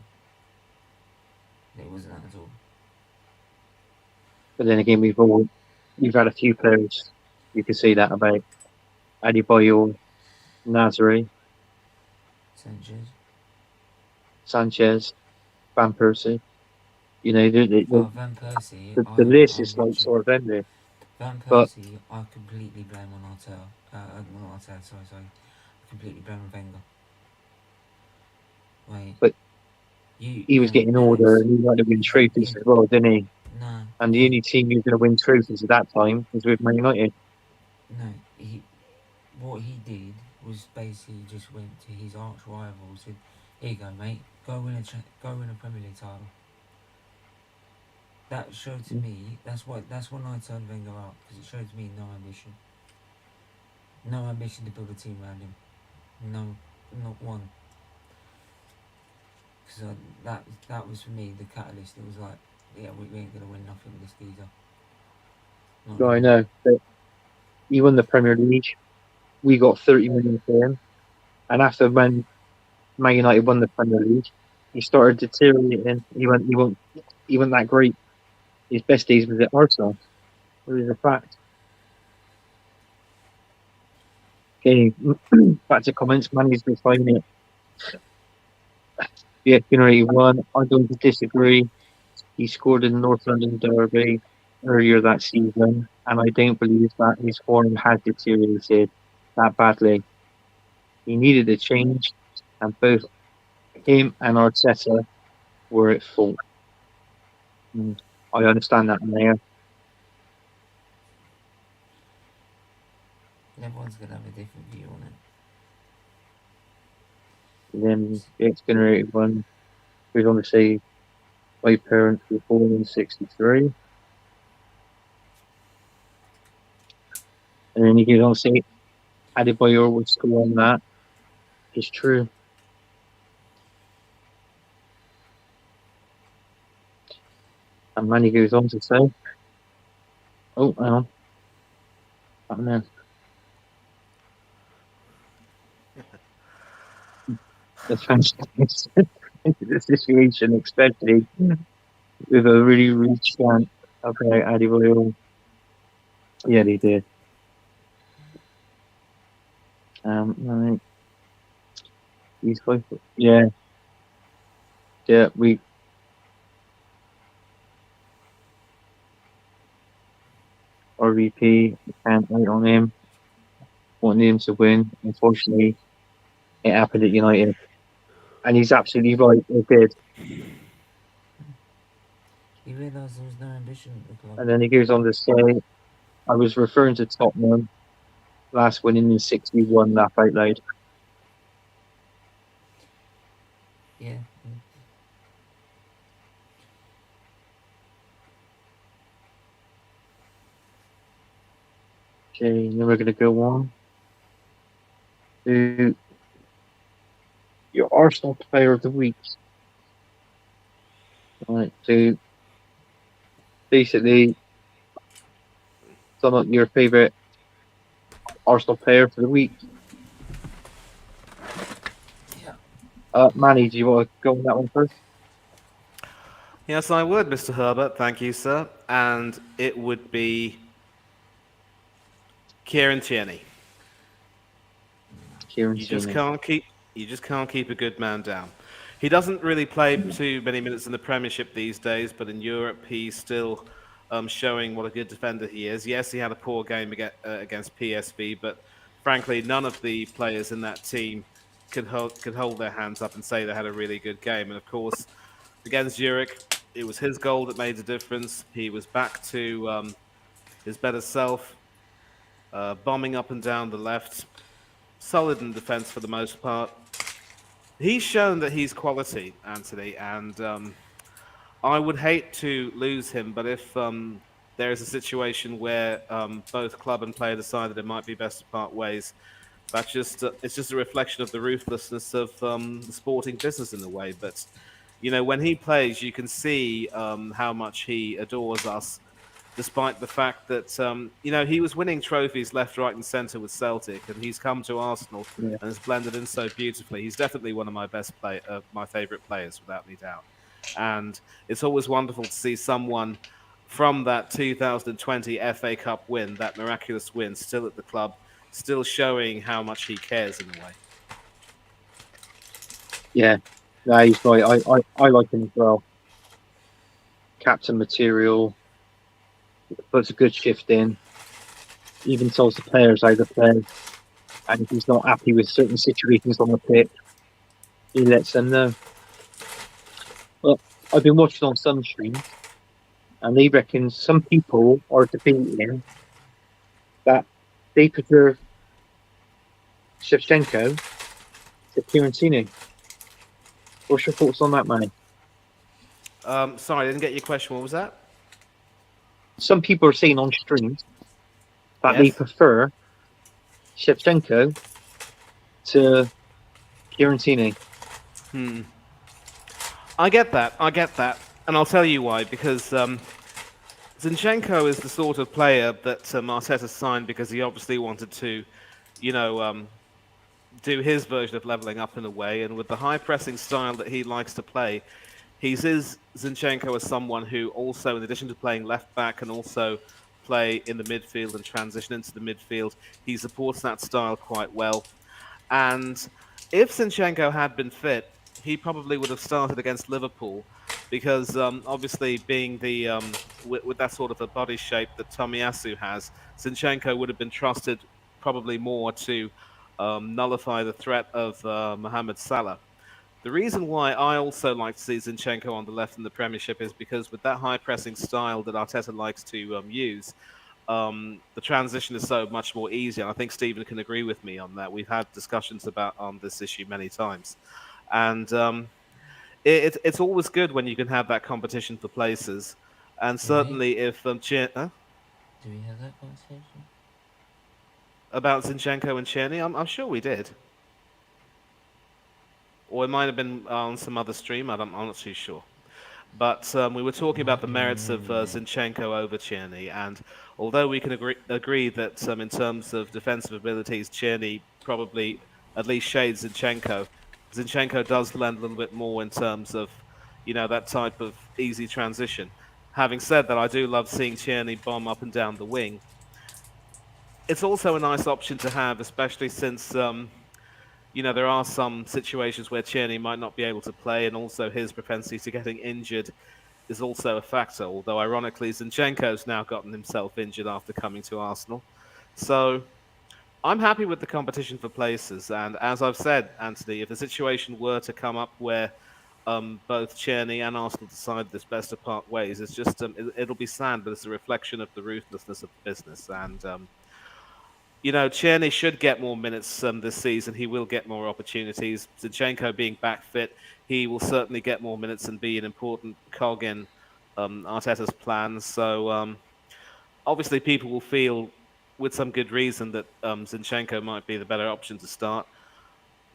It wasn't that at all. But then again, we've had a few players you can see that about Adebayor, Nazari, Sanchez. Sanchez, Van Persie. You know, Van Persie, the list is I'm like watching. sort of ended. Van But Persie, I completely blame on Arteta. Not Arteta, sorry. I completely blame on Wenger. Wait, but he was yeah, getting older Alex. and he wanted to win Yeah, trophies as well, didn't he? nah, And the yeah, only team he was going to win trophies at that time was with Man United. no. What he did was basically just went to his arch rival, said, "Here you go, mate. Go win a Premier League title." That showed to me. That's when I turned Wenger out because it showed me no ambition to build a team around him. No, not one. Because that was for me the catalyst. It was like, yeah, we ain't gonna win nothing with this geezer. Not So I anymore. know that he won the Premier League. We got 30 million for him. And after when Man United won the Premier League, he started deteriorating. He wasn't that great. His best days was at Arsenal. It was a fact. Okay, back to comments. Manny's refining it. Yeah, January 1. I don't disagree. He scored in the North London Derby earlier that season, and I don't believe that his form has deteriorated that badly. He needed a change, and both him and Arteta were at fault. And I understand that now. Everyone's gonna have a different view on it. Then the ex generated one goes on to say, my parents were born in 63. And then he goes on to say, Adebayor would score on that. It's true. And Manny goes on to say, oh, hang on. And then the fans into the situation, especially with a really, really chant about Adebayor. Yeah, they did. I these guys, yeah, yeah, we RVP, can't wait on him, wanting him to win. Unfortunately, it happened at United. And he's absolutely right, it did. He realised there was no ambition at the club. And then he goes on to say, I was referring to Tottenham last winning in 61, laugh out loud. Yeah. Okay, then we're going to go on to your Arsenal player of the week. Right, so basically, sum up your favourite Arsenal player for the week. Yeah. Manny, do you want to go on that one first? Yes, I would, Mr. Herbert. Thank you, sir. And it would be Kieran Tierney. Kieran You just Tierney. can't keep you just can't keep a good man down. He doesn't really play too many minutes in the Premiership these days, but in Europe he's still showing what a good defender he is. Yes, he had a poor game against PSV, but frankly, none of the players in that team could hold their hands up and say they had a really good game. And of course, against Zurich, it was his goal that made the difference. He was back to his better self, bombing up and down the left, solid in defence for the most part. He's shown that he's quality, Antony, and I would hate to lose him. But if there is a situation where both club and player decide that it might be best to part ways, that's just it's just a reflection of the ruthlessness of the sporting business in a way. But when he plays, you can see how much he adores us, despite the fact that he was winning trophies left, right, and centre with Celtic, and he's come to Arsenal Yeah, and has blended in so beautifully. He's definitely one of my favourite players, without any doubt. And it's always wonderful to see someone from that 2020 FA Cup win, that miraculous win, still at the club, still showing how much he cares in a way. yeah. No, he's right. I like him as well. captain material, puts a good shift in, even tells the players how to play. And if he's not happy with certain situations on the pitch, he lets them know. But I've been watching on some streams, and they reckon some people are debating that they prefer Shevchenko to Fiorentini. What's your thoughts on that, Manny? Sorry, I didn't get your question. What was that? Some people are saying on streams that they Yes. prefer Shevchenko to Fiorentini. I get that. I get that. And I'll tell you why. Because Zinchenko is the sort of player that Arteta signed because he obviously wanted to, you know, do his version of leveling up in a way. And with the high pressing style that he likes to play, he sees Zinchenko as someone who also, in addition to playing left back, can also play in the midfield and transition into the midfield. He supports that style quite well. And if Zinchenko had been fit, he probably would have started against Liverpool because obviously being the with that sort of a body shape that Tomiyasu has, Zinchenko would have been trusted probably more to nullify the threat of Mohamed Salah. The reason why I also like to see Zinchenko on the left in the Premiership is because with that high pressing style that Arteta likes to use, the transition is so much more easy. And I think Stephen can agree with me on that. We've had discussions about this issue many times, and it's always good when you can have that competition for places. And certainly, if Do we have that conversation? about Zinchenko and Cherny, I'm sure we did, or it might have been on some other stream. I'm not too sure. But we were talking about the merits of Zinchenko over Tierney, and although we can agree that in terms of defensive abilities, Tierney probably at least shades Zinchenko. Zinchenko does lend a little bit more in terms of, that type of easy transition. Having said that, I do love seeing Tierney bomb up and down the wing. It's also a nice option to have, especially since there are some situations where Tierney might not be able to play, and also his propensity to getting injured is also a factor, although ironically Zinchenko's now gotten himself injured after coming to Arsenal. So I'm happy with the competition for places, and as I've said, Antony, if the situation were to come up where both Tierney and Arsenal decide this best to part ways, it's just it'll be sad, but it's a reflection of the ruthlessness of the business. And Tierney should get more minutes this season. He will get more opportunities. Zinchenko being back fit, he will certainly get more minutes and be an important cog in Arteta's plans. So obviously, people will feel, with some good reason, that Zinchenko might be the better option to start.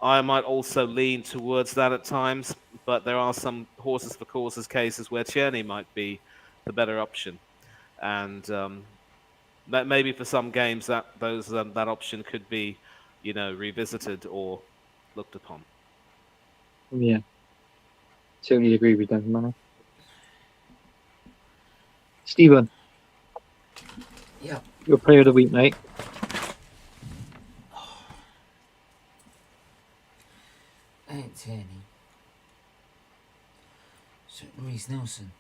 I might also lean towards that at times, but there are some horses for courses cases where Tierney might be the better option, and that maybe for some games that option could be, revisited or looked upon. Yeah, totally agree with that, Manny. Stephen, Yeah. your player of the week, mate. Antony. So Reece Nelson.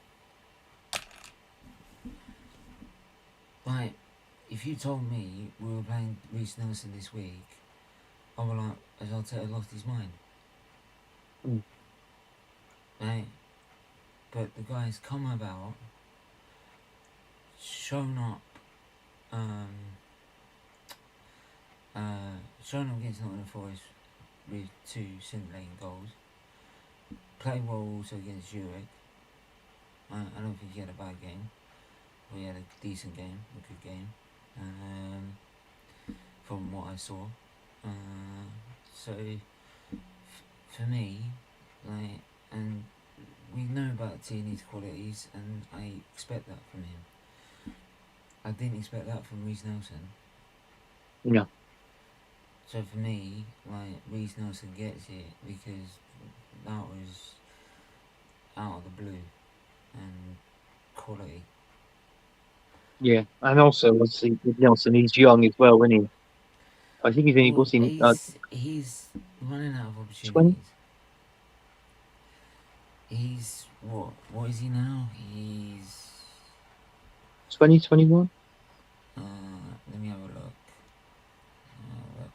Like, if you told me we were playing Reece Nelson this week, I would like, as Arteta lost his mind. Right? But the guy's come about, shown up against Nottingham Forest with 2 scintillating goals. Played well also against Zurich. I don't think he had a bad game. But he had a decent game, a good game. From what I saw. So for me, and we know about Tierney's qualities, and I expect that from him. I didn't expect that from Reece Nelson. Yeah. So for me, Reece Nelson gets it because that was out of the blue and quality. Yeah, and also obviously with Nelson, he's young as well, isn't he? I think he's only he's running out of 20. opportunities. He's what is he now? He's 2021. Let me have a look. Look.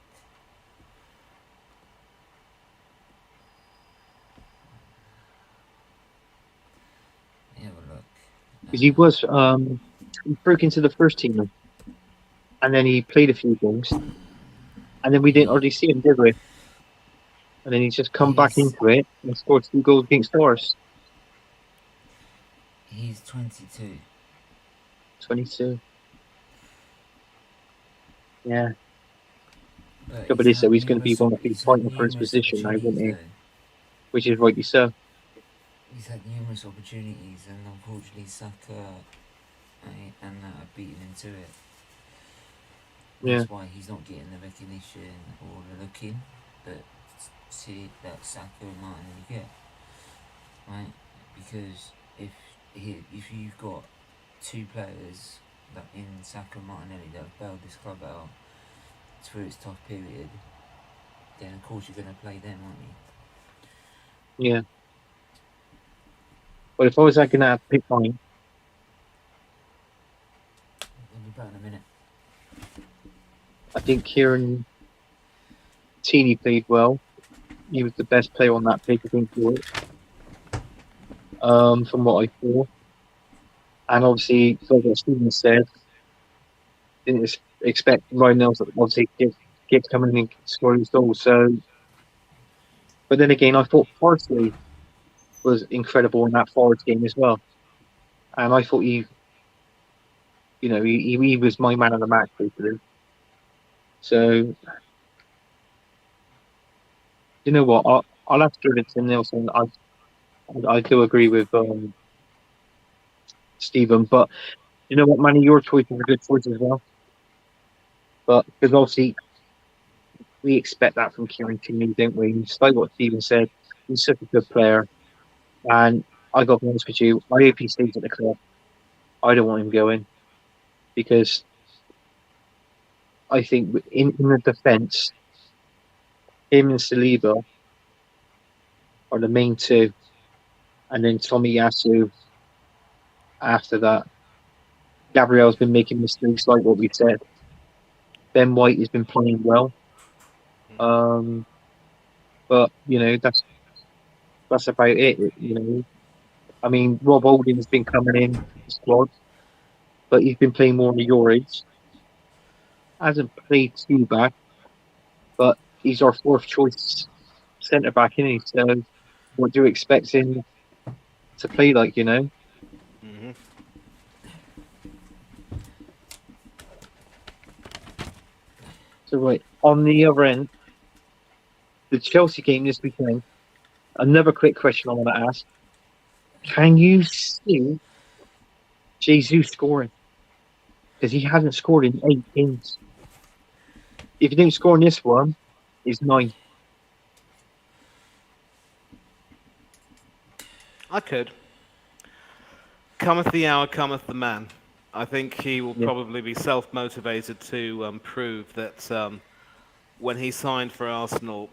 Let me have a look. Because he broke into the first team, and then he played a few games, and then we didn't He already see him, did we? And then he's just come back he's into it and scored 2 goals against Forest. he's 22. 22. Yeah. But Trouble he's is, had though, he's going to be numerous one of these fighting for his position now, won't opportunities he? though. Which is rightly so. He's had numerous opportunities, and unfortunately Saka and that have beaten him to it. Yeah. That's why he's not getting the recognition or the looking that that Saka and Martinelli get, right? Because if you've got two players that in Saka and Martinelli that have bailed this club out through its tough period, then of course you're going to play them, aren't you? Yeah. But if I was going to pick mine, We'll be back in a minute. I think Kieran Tini played well. He was the best player on that pitch, I think, for it, from what I saw. And obviously, like what Stephen said, didn't expect Ryan Nelson obviously get coming in and scoring his goals. So, but then again, I thought Parsley was incredible in that Forest game as well. And I thought he was my man of the match basically. So, you know what? I'll have to give it to Nelson. I do agree with Stephen, but you know what, Manny, your choice is a good choice as well. But because obviously we expect that from Kieran Tierney, don't we? Just like what Stephen said, he's such a good player, and I got to be honest with you, I hope he stays at the club. I don't want him going because I think in the defence, him and Saliba are the main two, and then Tommy Yasu after that. Gabriel's been making mistakes, like what we said. Ben White has been playing well, um, but that's about it. I mean, Rob Holding's been coming in the squad, but he's been playing more on the your age. Hasn't played too bad, but he's our fourth choice centre back, isn't he? So, what do you expect him to play like? Mm-hmm. So, right on the other end, the Chelsea game this weekend. Another quick question I want to ask: can you see Jesus scoring? Because he hasn't scored in 8 games. If he didn't score in this one, he's 9. I could. Cometh the hour, cometh the man. I think he will Yeah, probably be self-motivated to prove that when he signed for Arsenal,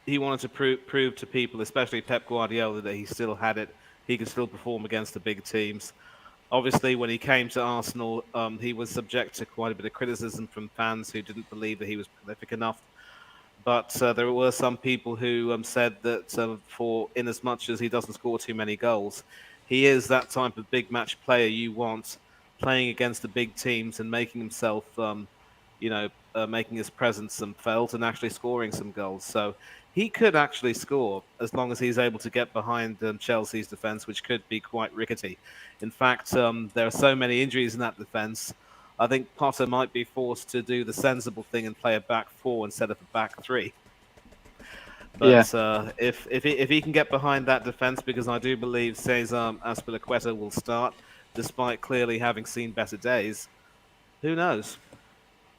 he wanted to prove to people, especially Pep Guardiola, that he still had it. He could still perform against the big teams. Obviously, when he came to Arsenal, he was subject to quite a bit of criticism from fans who didn't believe that he was prolific enough. But there were some people who said that for in as much as he doesn't score too many goals, he is that type of big match player you want, playing against the big teams and making himself, making his presence felt and actually scoring some goals. So he could actually score as long as he's able to get behind Chelsea's defence, which could be quite rickety. In fact, there are so many injuries in that defence. I think Potter might be forced to do the sensible thing and play a back four instead of a back three. yeah. But if he can get behind that defence, because I do believe Cesar Azpilicueta will start, despite clearly having seen better days, who knows?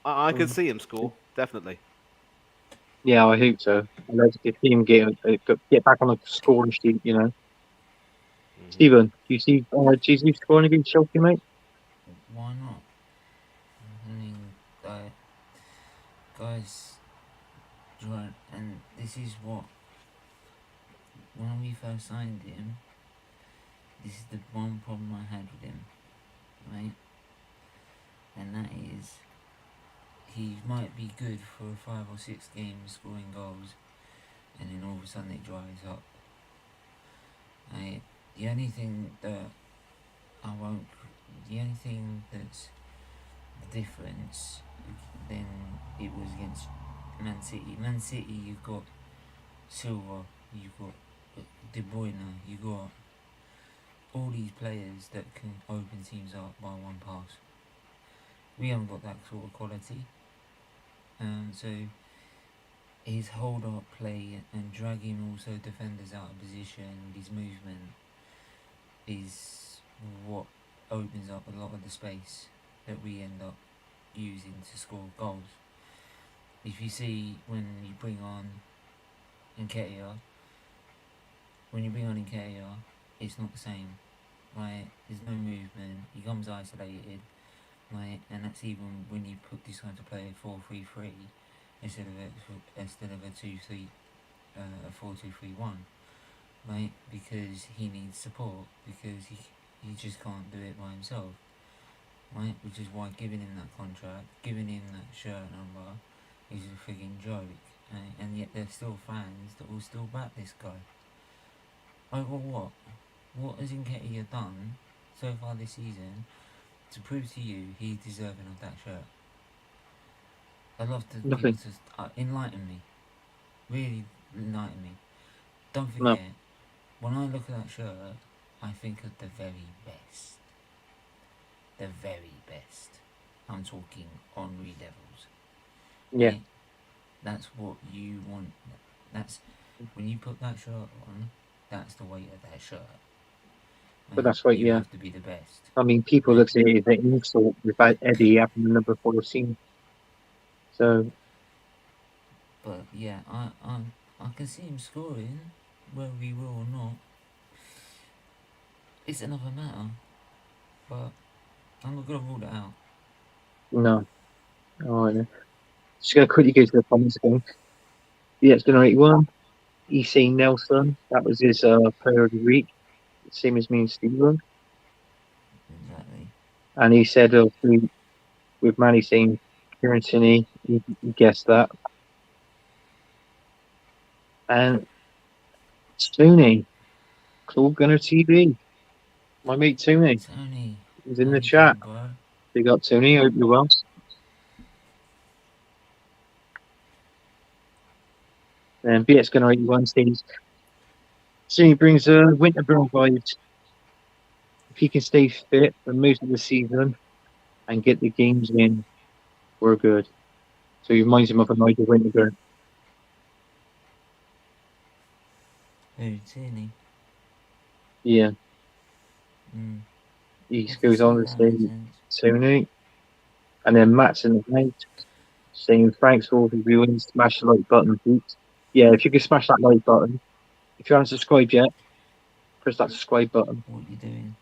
I could Mm. see him score, definitely. Yeah, I hope so. I'd like to see him get back on the scoring sheet. Hmm. Stephen, do you see Jesus scoring against Chelsea, mate? Why not? I mean, guys, and this is what when we first signed him. This is the one problem I had with him. right? And that is, he might be good for 5 or 6 games scoring goals, and then all of a sudden it dries up. Right? The only thing that I won't, the only thing that's the difference, then it was against Man City. Man City, you've got Silva, you've got De Bruyne, you've got all these players that can open teams up by one pass. We haven't got that sort of quality. So his hold up play and dragging also defenders out of position, his movement is what opens up a lot of the space that we end up using to score goals. If you see when you bring on Nketiah, it's not the same, right? There's no movement. He comes isolated, right? And that's even when you decide to play a 4-3-3 instead of a 2-3, a 4-2-3-1, right? Because he needs support, because he just can't do it by himself, right? Which is why giving him that contract, giving him that shirt number, is a frigging joke. And yet there's still fans that will still back this guy. Over what? What has Nketiah done so far this season to prove to you he's deserving of that shirt? I'd love to Nothing. people to enlighten me. Really enlighten me. Don't No. forget, when I look at that shirt, I think of the very best. The very best. I'm talking Henri Devils. Yeah. Right? That's what you want. That's when you put that shirt on. That's the weight of that shirt. Right? But that's right, You yeah. have to be the best. I mean, people Right? look at it as an insult without Eddie having the number 14. So, But yeah, I can see him scoring, whether he will or not. It's another matter, but I'm not gonna rule it out. no. All right, then. Just going to quickly go to the comments again. Yeah, it's going to 81. EC Nelson, that was his player of the week, same as me and Steven. Exactly. And he said, with Manny saying Antony, he guessed that. And Tony, Claw Gunner TV, my mate Tony, Tony, is how in the you chat. doing, bro? Big up, Tony. Hope you're well. And BX Gunner 81 says, Tony brings a Winterburn vibes. If he can stay fit for most of the season and get the games in, we're good. So he reminds him of a Nigel Winterburn. Who, Tony? Yeah. Mm. He I can goes see on to that say makes sense. Tony. And then Matt's in the night saying, thanks for all the viewings. Smash the like button, please. Yeah, if you could smash that like button. If you haven't subscribed yet, press that subscribe button. What you doing?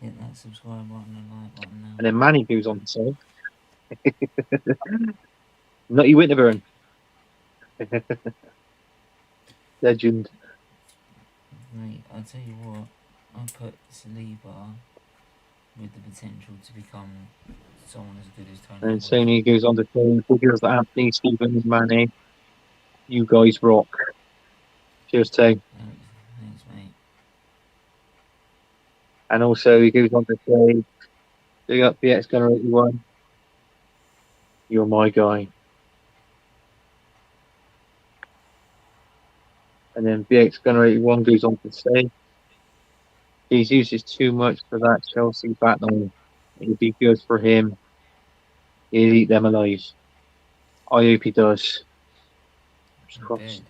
Hit that subscribe button and like button now. And then Manny goes on to say, Nutty Winterburn. Legend. Mate, I'll tell you what, I put Saliba with the potential to become someone as good as Tony And was. Sony goes on to say, figures that Antony, Steven, Manny, you guys rock. Cheers, Tay. Thanks, mate. And also he goes on to say, big up BX Gunner 81. You're my guy. And then BX Gunner 81 goes on to say, Jesus is too much for that Chelsea battle. It'd be good for him. He'll eat them alive. I hope he does. I bet, Crossed. dude.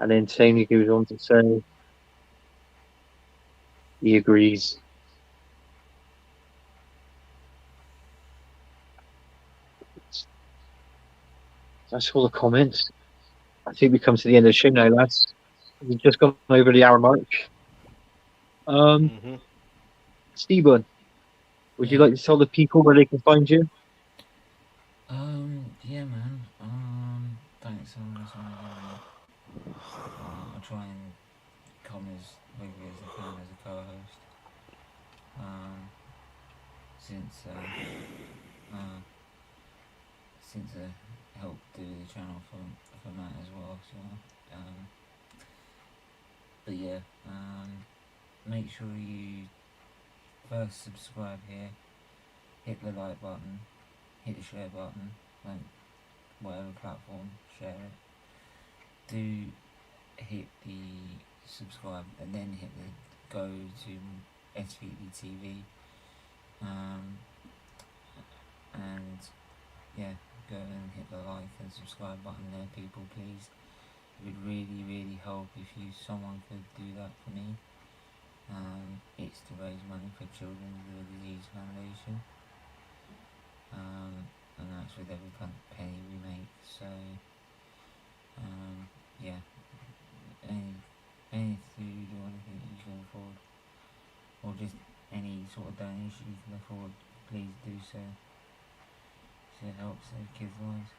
And then Tony goes on to say he agrees. That's all the comments. I think we come to the end of the show now, lads. We've just gone over the hour mark. Mm-hmm. Stephen, would you Yeah. like to tell the people where they can find you? Yeah, man. Thanks for listening again, mate. I'll try and come as regularly as I can as a co-host. Um, since helped do the channel for Matt as well. So, um, but yeah, make sure you first subscribe here, hit the like button, hit the share button, like whatever platform, share it. Do hit the subscribe and then hit the go to SVD TV, um, and yeah, go and hit the like and subscribe button there, people, please. It would really, really help if someone could do that for me. It's to raise money for Children with the Disease Foundation, and that's with every penny we make. So, yeah, any food or anything that you can afford, or just any sort of donation you can afford, please do so. So it helps save kids' lives.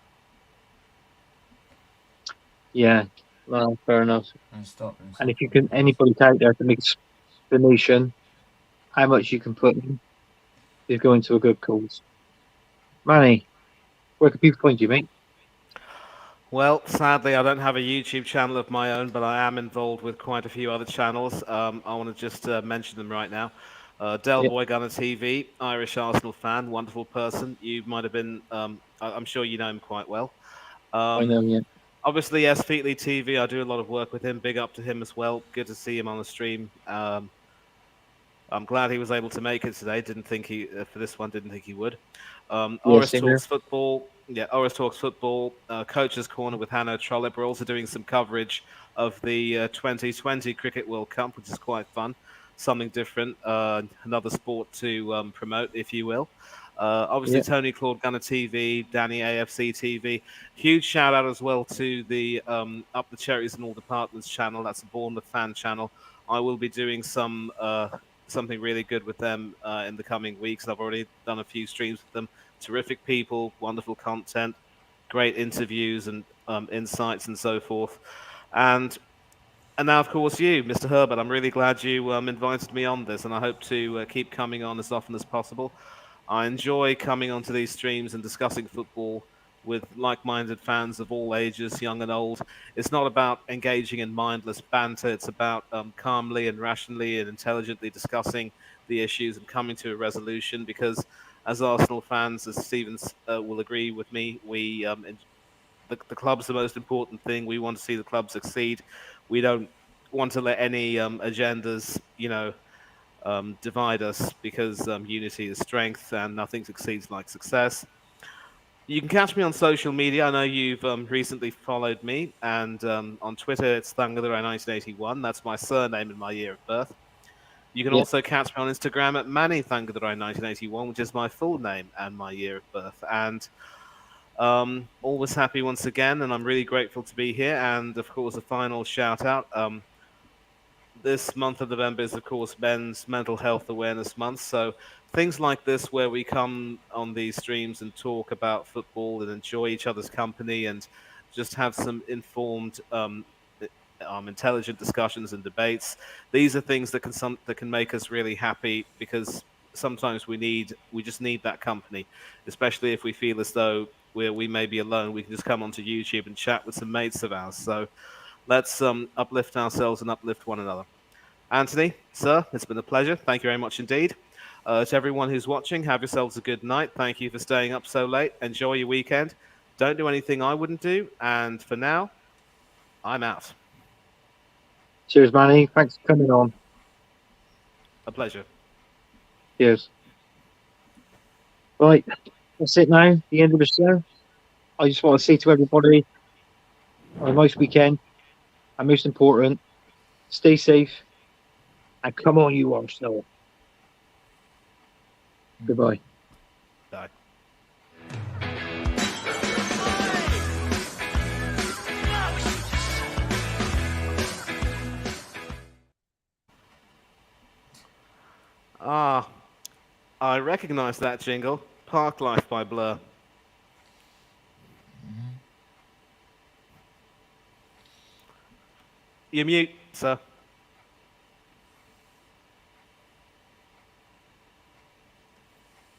Yeah, well, fair enough. And stop them And if you suffering, can, please. anybody out there to make a donation, how much you can put in is going to a good cause. Manny, where can people find you, mate? Well, sadly, I don't have a YouTube channel of my own, but I am involved with quite a few other channels. I want to just mention them right now. Del Yeah, Boy Gunner TV, Irish Arsenal fan, wonderful person. You might have been, I'm sure you know him quite well. I Um, know. Yeah, Obviously, yes, Featley TV, I do a lot of work with him. Big up to him as well. Good to see him on the stream. I'm glad he was able to make it today. Didn't think he for this one. Didn't think he would. yeah, Oris same here. talks football. Yeah, Oris talks football. Coach's corner with Hanno Trollope. We're also doing some coverage of the 2020 Cricket World Cup, which is quite fun. Something different. Another sport to promote, if you will. Obviously, Yeah, Tony Claude Gunner TV, Danny AFC TV. Huge shout out as well to the Up the Cherries in All Departments channel. That's a Bournemouth fan channel. I will be doing something really good with them in the coming weeks. I've already done a few streams with them. Terrific people, wonderful content, great interviews and insights and so forth. And and now, of course, you, Mr. Herbert. I'm really glad you invited me on this, and I hope to keep coming on as often as possible. I enjoy coming onto these streams and discussing football with like-minded fans of all ages, young and old. It's not about engaging in mindless banter. It's about calmly and rationally and intelligently discussing the issues and coming to a resolution. Because as Arsenal fans, as Stevens will agree with me, the club's the most important thing. We want to see the club succeed. We don't want to let any agendas, divide us because unity is strength and nothing succeeds like success. You can catch me on social media. I know you've recently followed me, and on Twitter it's Thungatherai 1981. That's my surname and my year of birth. You can yeah. also catch me on Instagram at Mani Steven Featley 1981, which is my full name and my year of birth. And always happy once again, and I'm really grateful to be here. And of course, a final shout out. This month of November is, of course, Men's Mental Health Awareness Month. So things like this, where we come on these streams and talk about football and enjoy each other's company and just have some informed, intelligent discussions and debates. These are things that can make us really happy because sometimes we just need that company, especially if we feel as though we may be alone. We can just come onto YouTube and chat with some mates of ours. So let's uplift ourselves and uplift one another. Anthony, sir, it's been a pleasure. Thank you very much indeed. To everyone who's watching, have yourselves a good night. Thank you for staying up so late. Enjoy your weekend. Don't do anything I wouldn't do. And for now, I'm out. Cheers, Manny. Thanks for coming on. A pleasure. Cheers. Right, that's it now. The end of the show. I just want to say to everybody, have a nice weekend, and most important, stay safe and come on, you Arsenal. Goodbye. Bye. Ah, I recognize that jingle. Park Life by Blur. Mm-hmm. You mute, sir.